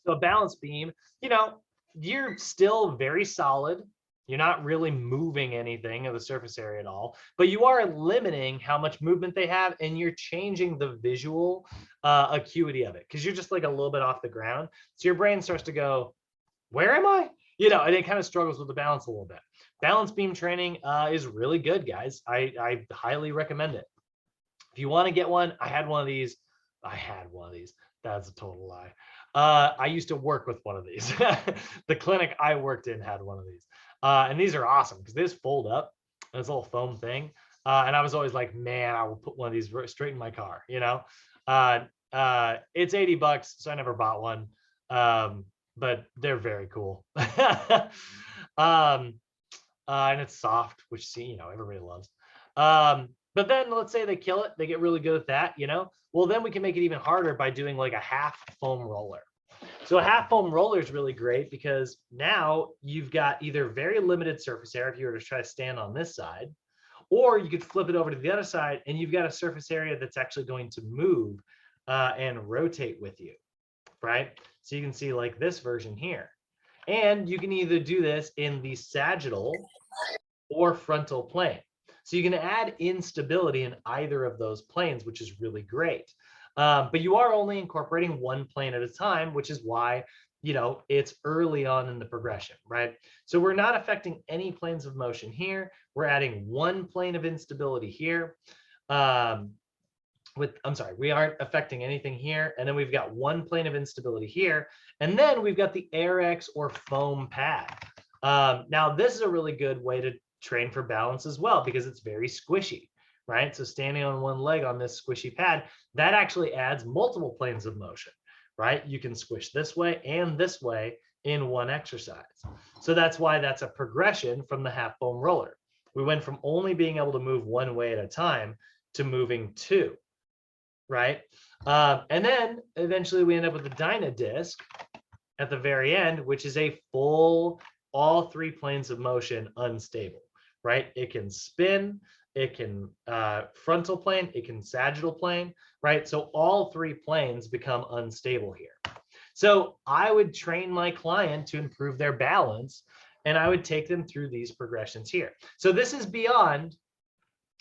So a balance beam, you know, you're still very solid. You're not really moving anything of the surface area at all, but you are limiting how much movement they have, and you're changing the visual acuity of it because you're just like a little bit off the ground. So your brain starts to go, where am I? You know, and it kind of struggles with the balance a little bit. Balance beam training is really good, guys. I highly recommend it. If you want to get one, I had one of these. That's a total lie. I used to work with one of these. The clinic I worked in had one of these. And these are awesome because they just fold up. This little foam thing. And I was always like, man, I will put one of these straight in my car, you know? It's $80, so I never bought one. But they're very cool. And it's soft, which, you know, everybody loves. But then let's say they kill it, they get really good at that, you know? Well, then we can make it even harder by doing like a half foam roller. So a half foam roller is really great because now you've got either very limited surface area if you were to try to stand on this side, or you could flip it over to the other side and you've got a surface area that's actually going to move and rotate with you, right? So you can see like this version here. And you can either do this in the sagittal or frontal plane. So you can add instability in either of those planes, which is really great. But you are only incorporating one plane at a time, which is why, you know, it's early on in the progression, right? So we're not affecting any planes of motion here. We're adding one plane of instability here. We aren't affecting anything here. And then we've got one plane of instability here. And then we've got the Airex or foam pad. Now, this is a really good way to train for balance as well because it's very squishy, right? So standing on one leg on this squishy pad, that actually adds multiple planes of motion, right? You can squish this way and this way in one exercise. So that's why that's a progression from the half foam roller. We went from only being able to move one way at a time to moving 2, right? And then eventually we end up with the Dynadisc at the very end, which is a full, all 3 planes of motion unstable, right? It can spin, it can frontal plane, it can sagittal plane, right? So all 3 planes become unstable here. So I would train my client to improve their balance, and I would take them through these progressions here. So this is beyond,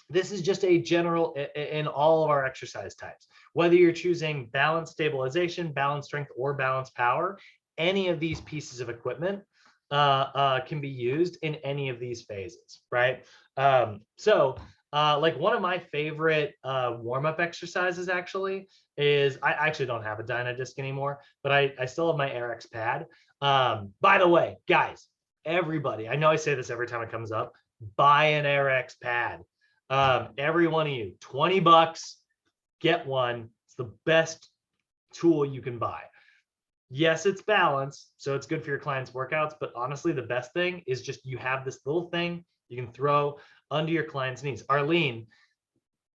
this is just a general in all of our exercise types. Whether you're choosing balance stabilization, balance strength, or balance power, any of these pieces of equipment can be used in any of these phases, right? Like one of my favorite warm-up exercises actually is, I actually don't have a Dynadisc anymore, but I still have my Erector pad. By the way, guys, everybody, I know I say this every time it comes up, buy an Erector pad. Every one of you, $20, get one. It's the best tool you can buy. Yes, it's balance, so it's good for your clients' workouts, but honestly, the best thing is just you have this little thing you can throw under your client's knees. Arlene,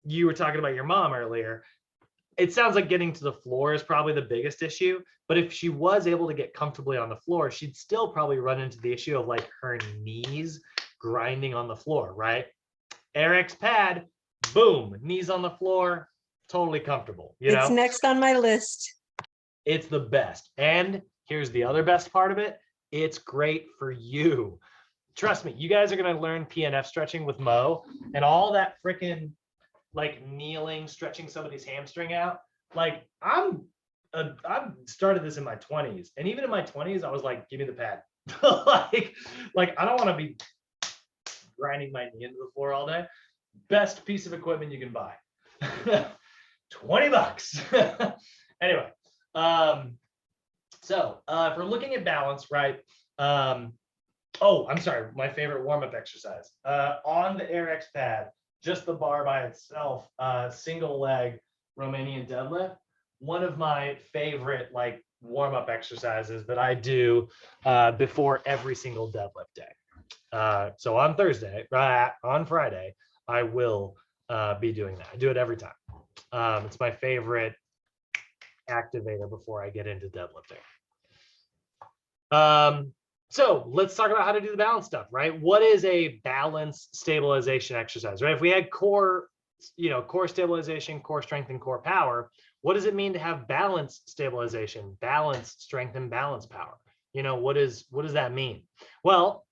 you were talking about your mom earlier. It sounds like getting to the floor is probably the biggest issue, but if she was able to get comfortably on the floor, she'd still probably run into the issue of like her knees grinding on the floor, right? Erector pad, boom, knees on the floor, totally comfortable. You know? It's next on my list. It's the best. And here's the other best part of it. It's great for you. trust me, you guys are going to learn PNF stretching with Mo, and all that freaking like kneeling, stretching somebody's hamstring out. Like I've started this in my 20s, and even in my 20s, I was like, give me the pad. like I don't want to be grinding my knee into the floor all day. Best piece of equipment you can buy. $20. Anyway, so if we're looking at balance, right? Oh, I'm sorry, my favorite warm-up exercise. On the RX pad, just the bar by itself, single leg Romanian deadlift. One of my favorite like warm-up exercises that I do before every single deadlift day. So on Thursday, on Friday, I will be doing that. I do it every time. It's my favorite activator before I get into deadlifting. So let's talk about how to do the balance stuff, right? What is a balance stabilization exercise, right? If we had core stabilization, core strength, and core power, what does it mean to have balance stabilization, balance strength, and balance power? What does that mean? Well,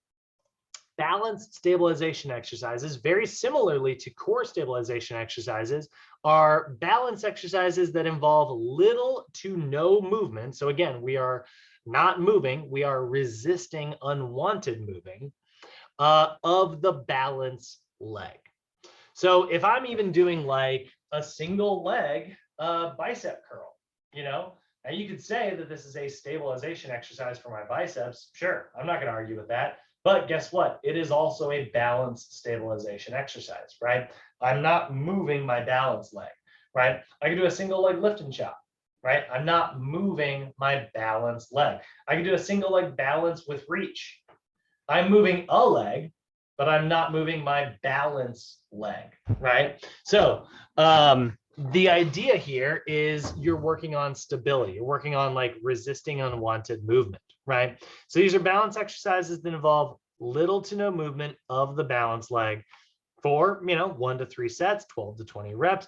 balance stabilization exercises, very similarly to core stabilization exercises, are balance exercises that involve little to no movement. So again, we are not moving, we are resisting unwanted moving of the balance leg. So if I'm even doing like a single leg bicep curl, now you could say that this is a stabilization exercise for my biceps. Sure, I'm not going to argue with that. But guess what? It is also a balance stabilization exercise, right? I'm not moving my balance leg, right? I can do a single leg lift and chop, right? I'm not moving my balance leg. I can do a single leg balance with reach. I'm moving a leg, but I'm not moving my balance leg, right? So the idea here is you're working on stability. You're working on like resisting unwanted movement, right? So these are balance exercises that involve little to no movement of the balance leg for, 1 to 3 sets, 12 to 20 reps.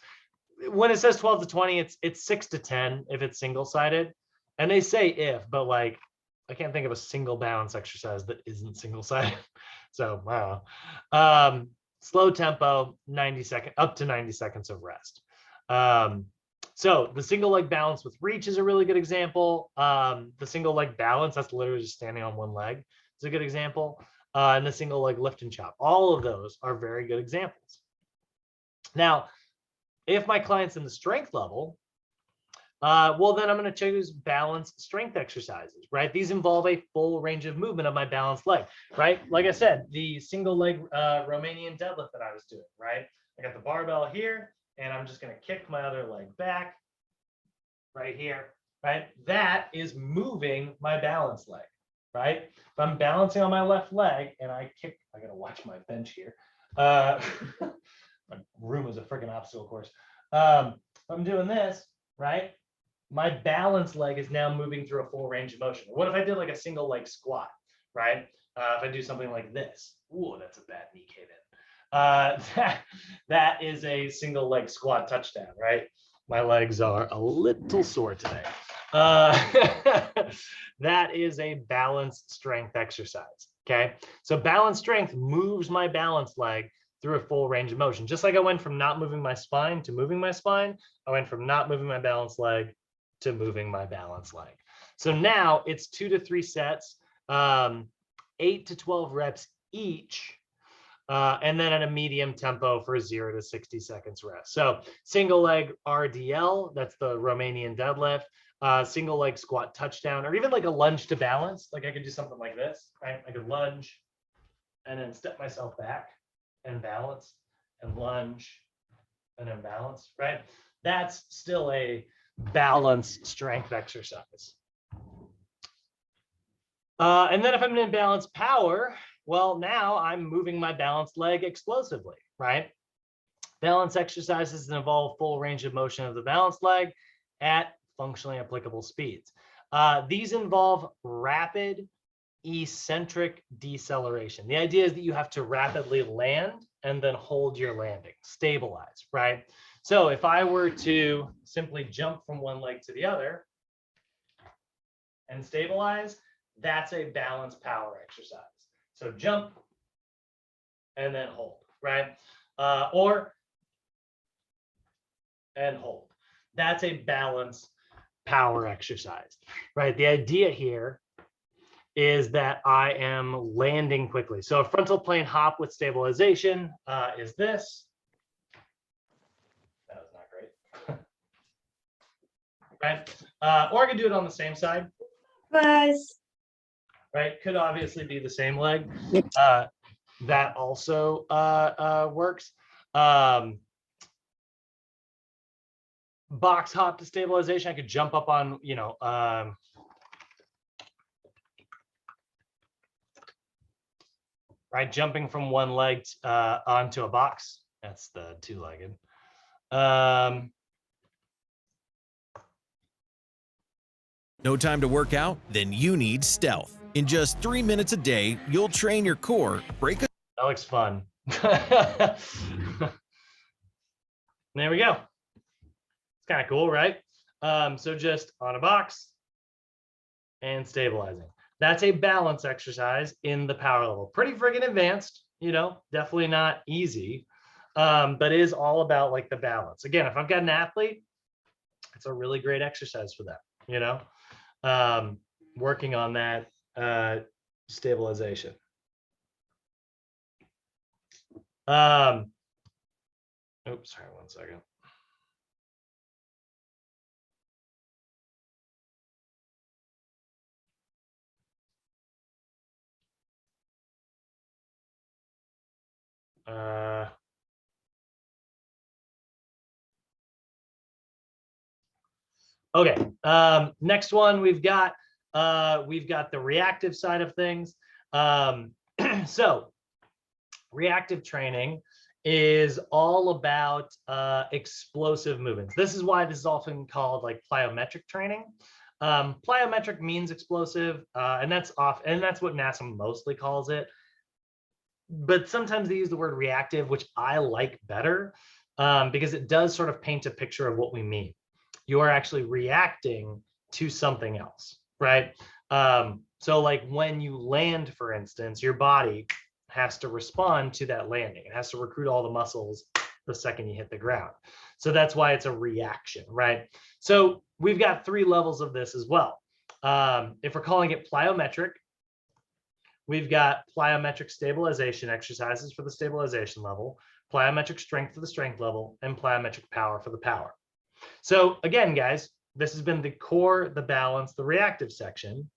When it says 12 to 20, it's 6 to 10 if it's single-sided. And they say if, but like, I can't think of a single balance exercise that isn't single-sided. So, wow. Slow tempo, up to 90 seconds of rest. So the single leg balance with reach is a really good example. The single leg balance, that's literally just standing on one leg, is a good example. And the single leg lift and chop. All of those are very good examples. Now, if my client's in the strength level, well, then I'm going to choose balance strength exercises, right? These involve a full range of movement of my balanced leg, right? Like I said, the single leg Romanian deadlift that I was doing, right? I got the barbell here, and I'm just going to kick my other leg back right here, right? That is moving my balance leg, right? If I'm balancing on my left leg and I kick, I got to watch my bench here. My room is a freaking obstacle course. I'm doing this, right? My balance leg is now moving through a full range of motion. What if I did like a single leg squat, right? If I do something like this, ooh, that's a bad knee cave in. That is a single leg squat touchdown, right? My legs are a little sore today. That is a balanced strength exercise, okay? So balance strength moves my balance leg through a full range of motion. Just like I went from not moving my spine to moving my spine, I went from not moving my balance leg to moving my balance leg. So now it's 2 to 3 sets, 8 to 12 reps each, and then at a medium tempo for 0 to 60 seconds rest. So single leg RDL, that's the Romanian deadlift, single leg squat touchdown, or even like a lunge to balance. Like I could do something like this, right? I could lunge and then step myself back and balance and lunge and then balance, right? That's still a balance strength exercise. And then if I'm in balance power, well, now I'm moving my balanced leg explosively, right? Balance exercises that involve full range of motion of the balanced leg at functionally applicable speeds. These involve rapid eccentric deceleration. The idea is that you have to rapidly land and then hold your landing, stabilize, right? So if I were to simply jump from one leg to the other and stabilize, that's a balance power exercise. So jump and then hold, right? Or and hold. That's a balance power exercise, right? The idea here is that I am landing quickly. So a frontal plane hop with stabilization is this. That was not great. Right? Or I could do it on the same side. Right? Could obviously be the same leg. That also works. Box hop to stabilization. I could jump up on, right, jumping from one leg onto a box. That's the two-legged. No time to work out? Then you need Stealth. In just 3 minutes a day, you'll train your core, break a... That looks fun. There we go. It's kind of cool, right? So just on a box and stabilizing. That's a balance exercise in the power level. Pretty friggin' advanced, definitely not easy, but is all about like the balance. Again, if I've got an athlete, it's a really great exercise for them, working on that stabilization. Oops, sorry, 1 second. Okay, next one we've got the reactive side of things. So reactive training is all about explosive movements. This is why this is often called like plyometric training. Plyometric means explosive, and that's what NASA mostly calls it. But sometimes they use the word reactive, which I like better, because it does sort of paint a picture of what we mean. You are actually reacting to something else, right? So like when you land, for instance, your body has to respond to that landing. It has to recruit all the muscles the second you hit the ground. So that's why it's a reaction, right? So we've got 3 levels of this as well. If we're calling it plyometric, we've got plyometric stabilization exercises for the stabilization level, plyometric strength for the strength level, and plyometric power for the power. So again, guys, this has been the core, the balance, the reactive section,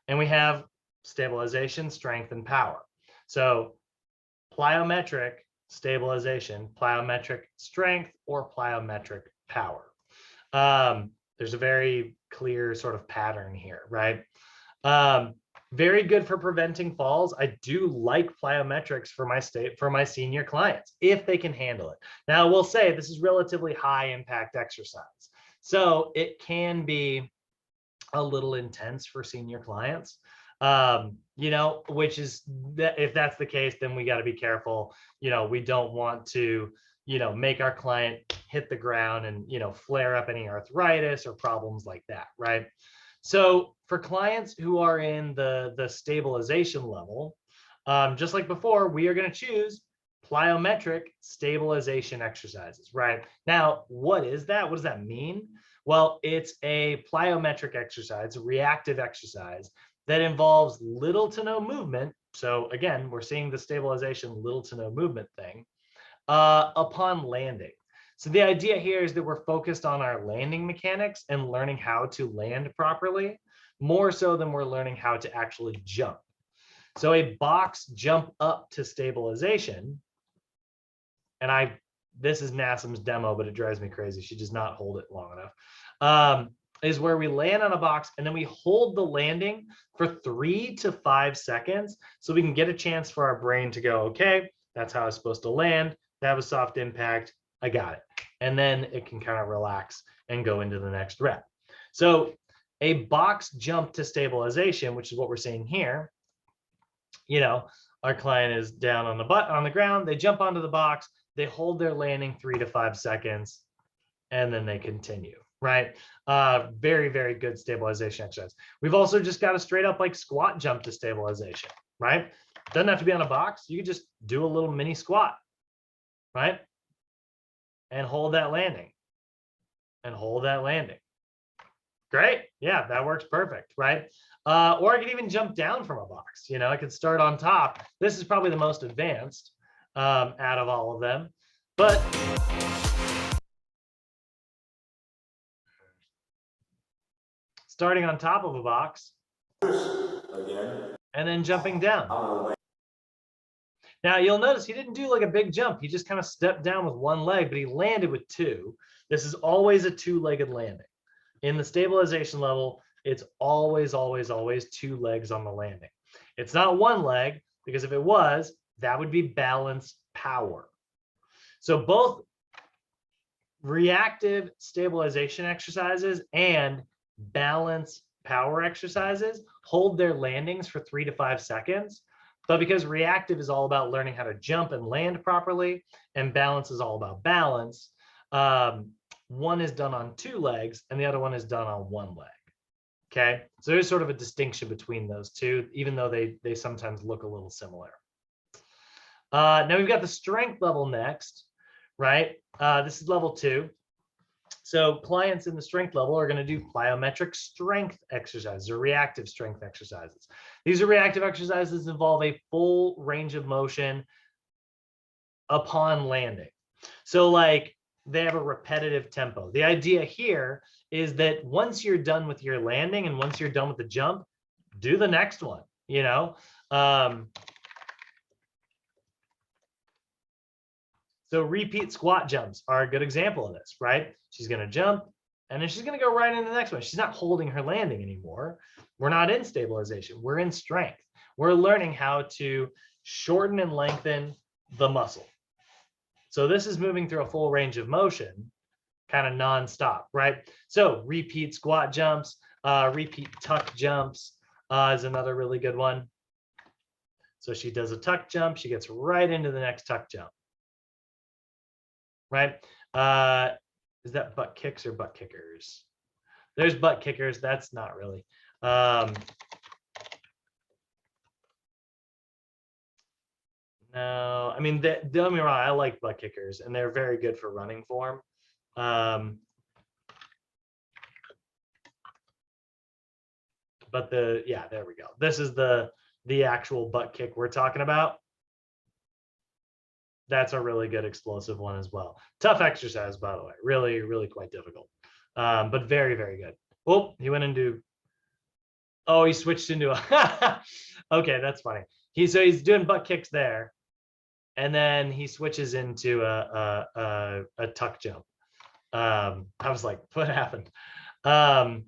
and we have stabilization, strength, and power. So plyometric stabilization, plyometric strength, or plyometric power. There's a very clear sort of pattern here, right? Very good for preventing falls. I do like plyometrics for my senior clients if they can handle it. Now, I will say this is relatively high impact exercise, so it can be a little intense for senior clients. Which is that if that's the case, then we got to be careful. We don't want to, make our client hit the ground and, flare up any arthritis or problems like that, right? So for clients who are in the stabilization level, just like before, we are going to choose plyometric stabilization exercises, right? Now, what is that? What does that mean? Well, it's a plyometric exercise, a reactive exercise that involves little to no movement. So again, we're seeing the stabilization little to no movement thing upon landing. So the idea here is that we're focused on our landing mechanics and learning how to land properly, more so than we're learning how to actually jump. So a box jump up to stabilization, and this is Nassim's demo, but it drives me crazy. She does not hold it long enough. Is where we land on a box and then we hold the landing for 3 to 5 seconds so we can get a chance for our brain to go, okay, that's how I was supposed to land. That was soft impact. I got it. And then it can kind of relax and go into the next rep. So a box jump to stabilization, which is what we're seeing here, our client is down on the ground, they jump onto the box, they hold their landing 3 to 5 seconds, and then they continue, right? Very, very good stabilization exercise. We've also just got a straight up like squat jump to stabilization, right? Doesn't have to be on a box. You could just do a little mini squat, right? And hold that landing. And hold that landing. Great. Yeah, that works perfect, right? Or I could even jump down from a box. You know, I could start on top. This is probably the most advanced out of all of them. But starting on top of a box and then jumping down. Now you'll notice he didn't do like a big jump. He just kind of stepped down with one leg, but he landed with two. This is always a two-legged landing. In the stabilization level, it's always, always, always two legs on the landing. It's not one leg, because if it was, that would be balance power. So both reactive stabilization exercises and balance power exercises hold their landings for 3 to 5 seconds. But because reactive is all about learning how to jump and land properly, and balance is all about balance, one is done on two legs and the other one is done on one leg. Okay, so there's sort of a distinction between those two, even though they sometimes look a little similar. Now we've got the strength level next, right? This is level 2. So clients in the strength level are going to do plyometric strength exercises or reactive strength exercises. These are reactive exercises that involve a full range of motion upon landing. So like they have a repetitive tempo. The idea here is that once you're done with your landing and once you're done with the jump, do the next one, you know? So repeat squat jumps are a good example of this, right? She's going to jump and then she's going to go right into the next one. She's not holding her landing anymore. We're not in stabilization. We're in strength. We're learning how to shorten and lengthen the muscle. So this is moving through a full range of motion, kind of nonstop, right? So repeat squat jumps, repeat tuck jumps is another really good one. So she does a tuck jump. She gets right into the next tuck jump. Right? Is that butt kicks or butt kickers? There's butt kickers. That's not really. No, I mean, don't get me wrong, I like butt kickers and they're very good for running form. But yeah, there we go. This is the actual butt kick we're talking about. That's a really good explosive one as well. Tough exercise, by the way. Really, really quite difficult. But very, very good. Oh, he went into, oh, he switched into a, okay, that's funny. So he's doing butt kicks there. And then he switches into a tuck jump. I was like, what happened? So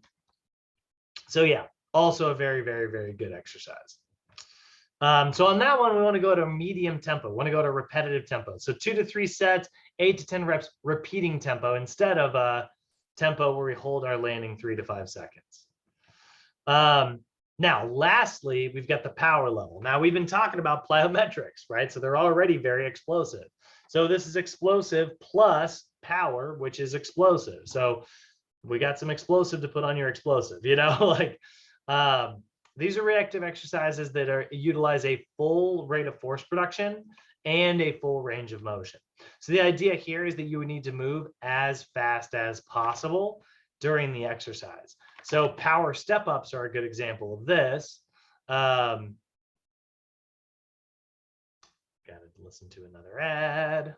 yeah, also a very, very, very good exercise. So on that one, we want to go to medium tempo. We want to go to repetitive tempo. So 2 to 3 sets, 8 to 10 reps, repeating tempo instead of a tempo where we hold our landing 3 to 5 seconds. Now, lastly, we've got the power level. Now, we've been talking about plyometrics, right? So they're already very explosive. So this is explosive plus power, which is explosive. So we got some explosive to put on your explosive, you know, like, these are reactive exercises that utilize a full rate of force production and a full range of motion. So the idea here is that you would need to move as fast as possible during the exercise. So power step-ups are a good example of this. Got to listen to another ad.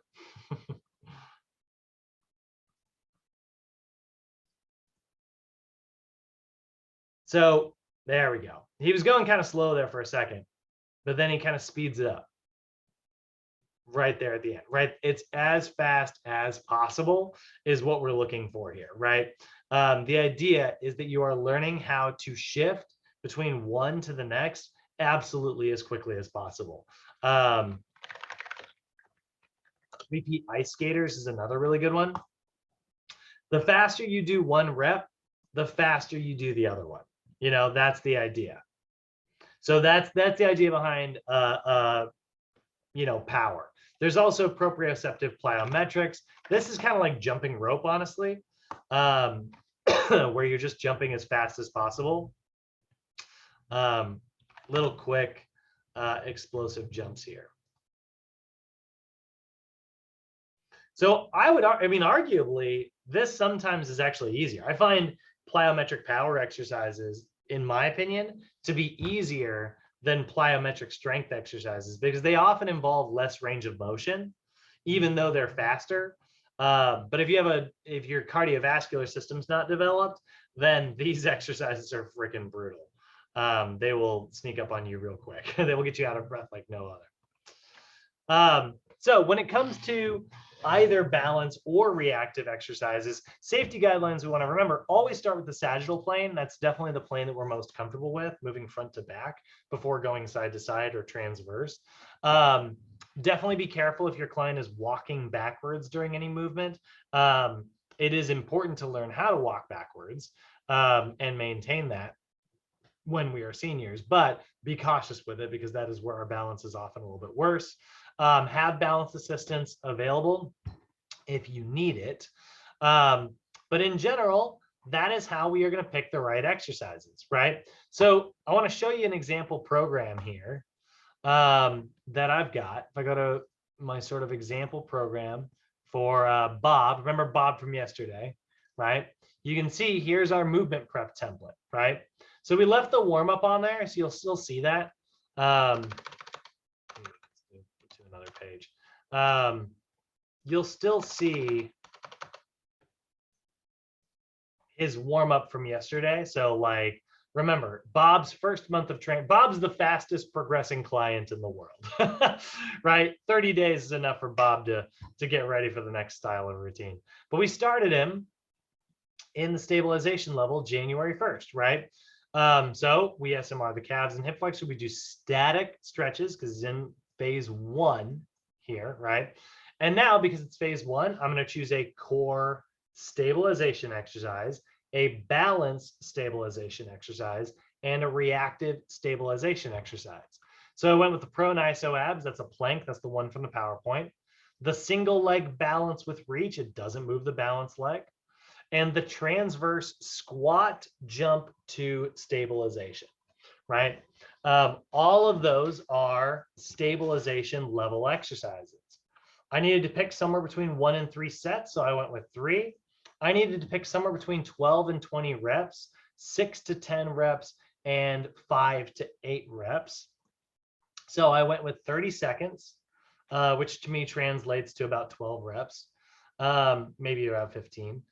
So there we go. He was going kind of slow there for a second, but then he kind of speeds it up right there at the end, right? It's as fast as possible is what we're looking for here, right? The idea is that you are learning how to shift between one to the next absolutely as quickly as possible. Repeat ice skaters is another really good one. The faster you do one rep, the faster you do the other one. You know, that's the idea. So that's the idea behind you know, power. There's also proprioceptive plyometrics. This is kind of like jumping rope, honestly, where you're just jumping as fast as possible. Little quick explosive jumps here. So I mean, arguably, this sometimes is actually easier. I find plyometric power exercises, in my opinion, to be easier than plyometric strength exercises because they often involve less range of motion, even though they're faster. But if your cardiovascular system's not developed, then these exercises are freaking brutal. They will sneak up on you real quick. They will get you out of breath like no other. So when it comes to either balance or reactive exercises, safety guidelines we want to remember, always start with the sagittal plane. That's definitely the plane that we're most comfortable with, moving front to back before going side to side or transverse. Definitely be careful if your client is walking backwards during any movement. It is important to learn how to walk backwards and maintain that when we are seniors, but be cautious with it because that is where our balance is often a little bit worse. Have balance assistance available if you need it. But in general, that is how we are going to pick the right exercises, right? So I want to show you an example program here that I've got. If I go to my sort of example program for Bob, remember Bob from yesterday, right? You can see here's our movement prep template, right? So we left the warm up on there, so you'll still see that. To another page. You'll still see his warm up from yesterday. So like, remember, Bob's first month of training, Bob's the fastest progressing client in the world, right? 30 days is enough for Bob to get ready for the next style of routine. But we started him in the stabilization level January 1st, right? So we SMR the calves and hip flexor. We do static stretches because it's in phase 1 here, right? And now because it's phase 1, I'm going to choose a core stabilization exercise, a balance stabilization exercise, and a reactive stabilization exercise. So I went with the prone iso abs. That's a plank. That's the one from the PowerPoint. The single leg balance with reach. It doesn't move the balance leg. And the transverse squat jump to stabilization, right? All of those are stabilization level exercises. I needed to pick somewhere between 1 and 3 sets, so I went with 3. I needed to pick somewhere between 12 and 20 reps, 6 to 10 reps, and 5 to 8 reps. So I went with 30 seconds, which to me translates to about 12 reps, maybe around 15.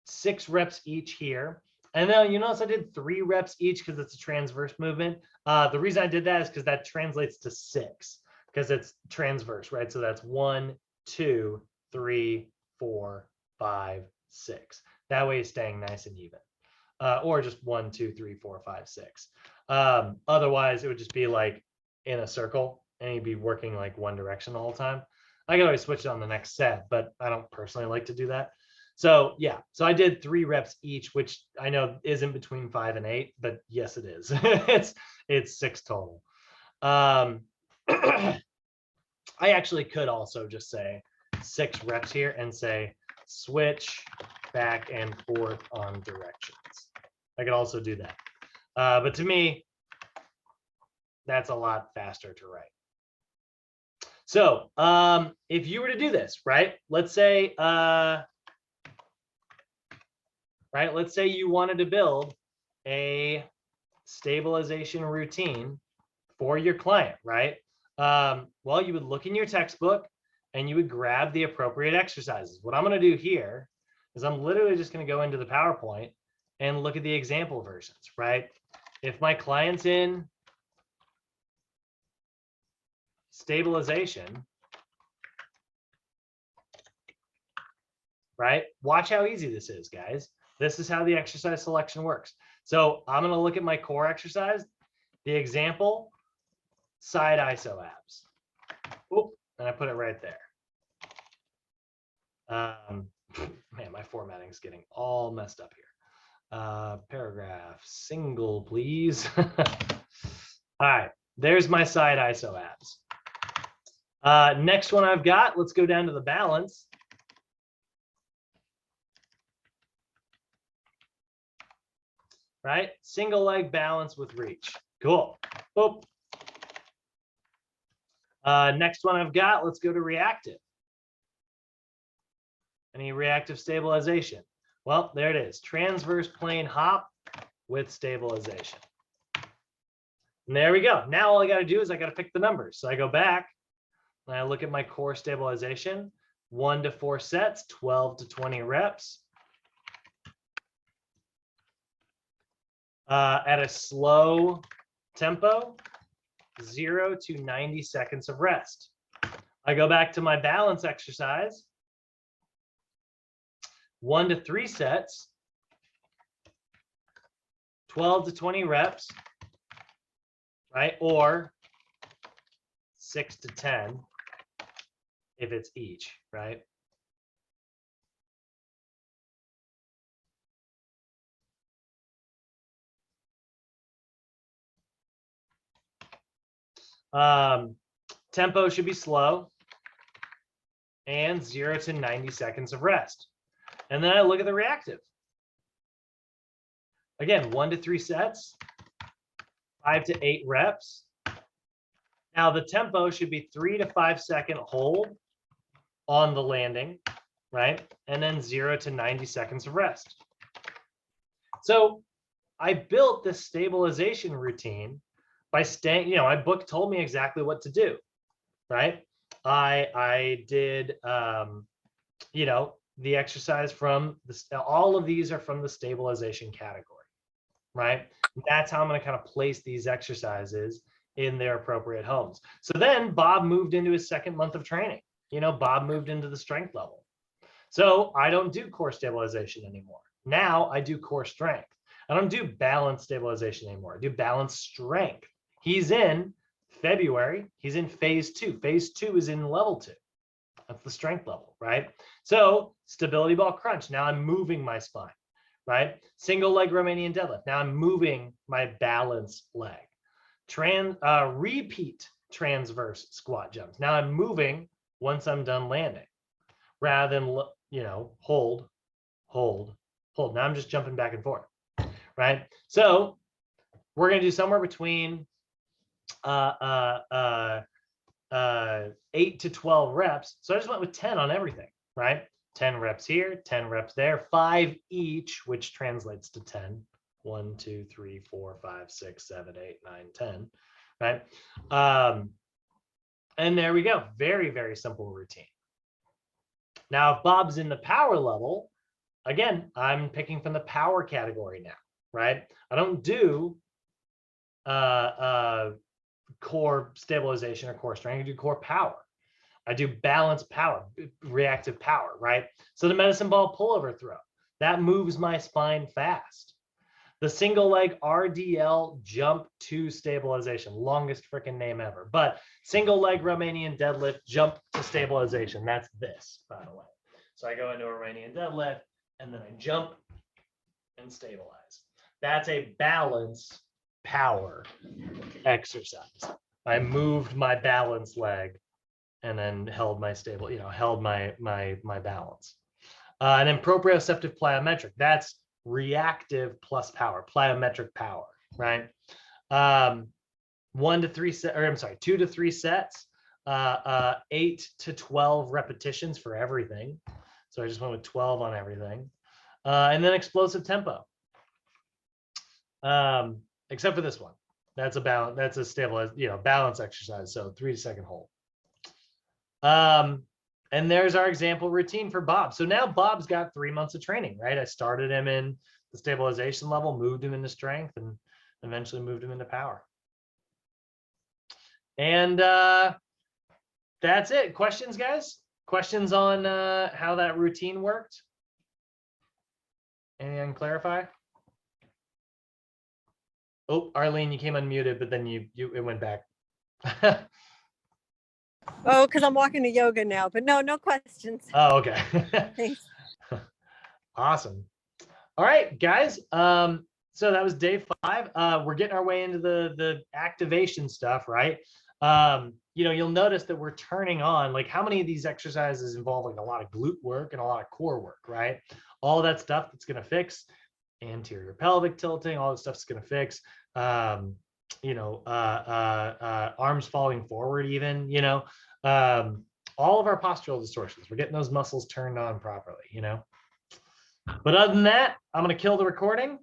6 reps each here. And then you notice I did 3 reps each because it's a transverse movement. The reason I did that is because that translates to 6 because it's transverse, right? So that's 1, 2, 3, 4, 5, 6. That way it's staying nice and even. Or just 1, 2, 3, 4, 5, 6. Otherwise, it would just be like in a circle and you'd be working like one direction the whole time. I can always switch it on the next set, but I don't personally like to do that. So yeah, so I did 3 reps each, which I know isn't between 5 and 8, but yes, it is. it's 6 total. I actually could also just say 6 reps here and say switch back and forth on directions. I could also do that. But to me, that's a lot faster to write. So if you were to do this, right, let's say you wanted to build a stabilization routine for your client, right? Well, you would look in your textbook and you would grab the appropriate exercises. What I'm going to do here is I'm literally just going to go into the PowerPoint and look at the example versions, right? If my client's in stabilization, right? Watch how easy this is, guys. This is how the exercise selection works. So I'm going to look at my core exercise, the example, side iso abs. Oh, and I put it right there. Man, my formatting is getting all messed up here. Paragraph single, please. All right, there's my side iso abs. Next one I've got, let's go down to the balance. Right? Single leg balance with reach. Cool. Boop. Next one I've got, let's go to reactive. Any reactive stabilization? Well, there it is. Transverse plane hop with stabilization. And there we go. Now all I got to do is I got to pick the numbers. So I go back and I look at my core stabilization, 1 to 4 sets, 12 to 20 reps. At a slow tempo, 0 to 90 seconds of rest. I go back to my balance exercise, 1 to 3 sets, 12 to 20 reps, right? Or 6 to 10 if it's each, right? Tempo should be slow and 0 to 90 seconds of rest. And then I look at the reactive. Again, 1 to 3 sets, 5 to 8 reps. Now the tempo should be 3 to 5 second hold on the landing, right? And then 0 to 90 seconds of rest. So I built this stabilization routine by staying, my book told me exactly what to do, right? I did, the exercise from all of these are from the stabilization category, right? That's how I'm going to kind of place these exercises in their appropriate homes. So then Bob moved into his second month of training. Bob moved into the strength level. So I don't do core stabilization anymore. Now I do core strength. I don't do balance stabilization anymore. I do balance strength. He's in February. He's in phase 2. Phase 2 is in level 2. That's the strength level, right? So stability ball crunch. Now I'm moving my spine, right? Single leg Romanian deadlift. Now I'm moving my balance leg. Repeat transverse squat jumps. Now I'm moving once I'm done landing, rather than hold. Now I'm just jumping back and forth, right? So we're gonna do somewhere between 8 to 12 reps. So I just went with 10 on everything, right? 10 reps here, 10 reps there, 5 each, which translates to 10. 1, 2, 3, 4, 5, 6, 7, 8, 9, 10, right? And there we go. Very, very simple routine. Now, if Bob's in the power level, again, I'm picking from the power category now, right? I don't do core stabilization or core strength. I do core power. I do balance power, reactive power, right? So the medicine ball pullover throw, that moves my spine fast. The single leg RDL jump to stabilization, longest freaking name ever, but single leg Romanian deadlift jump to stabilization. That's this, by the way. So I go into a Romanian deadlift and then I jump and stabilize. That's a balance power exercise. I moved my balance leg and then held my stable, held my balance. And then proprioceptive plyometric, that's reactive plus power, plyometric power, right? 2 to 3 sets, 8 to 12 repetitions for everything. So I just went with 12 on everything. And then explosive tempo. Except for this one. That's a balance, that's a stabilized, balance exercise. So 3 second hold. And there's our example routine for Bob. So now Bob's got 3 months of training, right? I started him in the stabilization level, moved him into strength, and eventually moved him into power. And that's it. Questions, guys? Questions on how that routine worked? Anything clarify? Oh, Arlene, you came unmuted, but then it went back. Oh, because I'm walking to yoga now, but no questions. Oh, okay. Thanks. Awesome. All right, guys. So that was day 5. We're getting our way into the activation stuff, right? You'll notice that we're turning on, like, how many of these exercises involve like a lot of glute work and a lot of core work, right? All that stuff that's going to fix anterior pelvic tilting, all the stuff's going to fix arms falling forward even, all of our postural distortions. We're getting those muscles turned on properly, But other than that, I'm going to kill the recording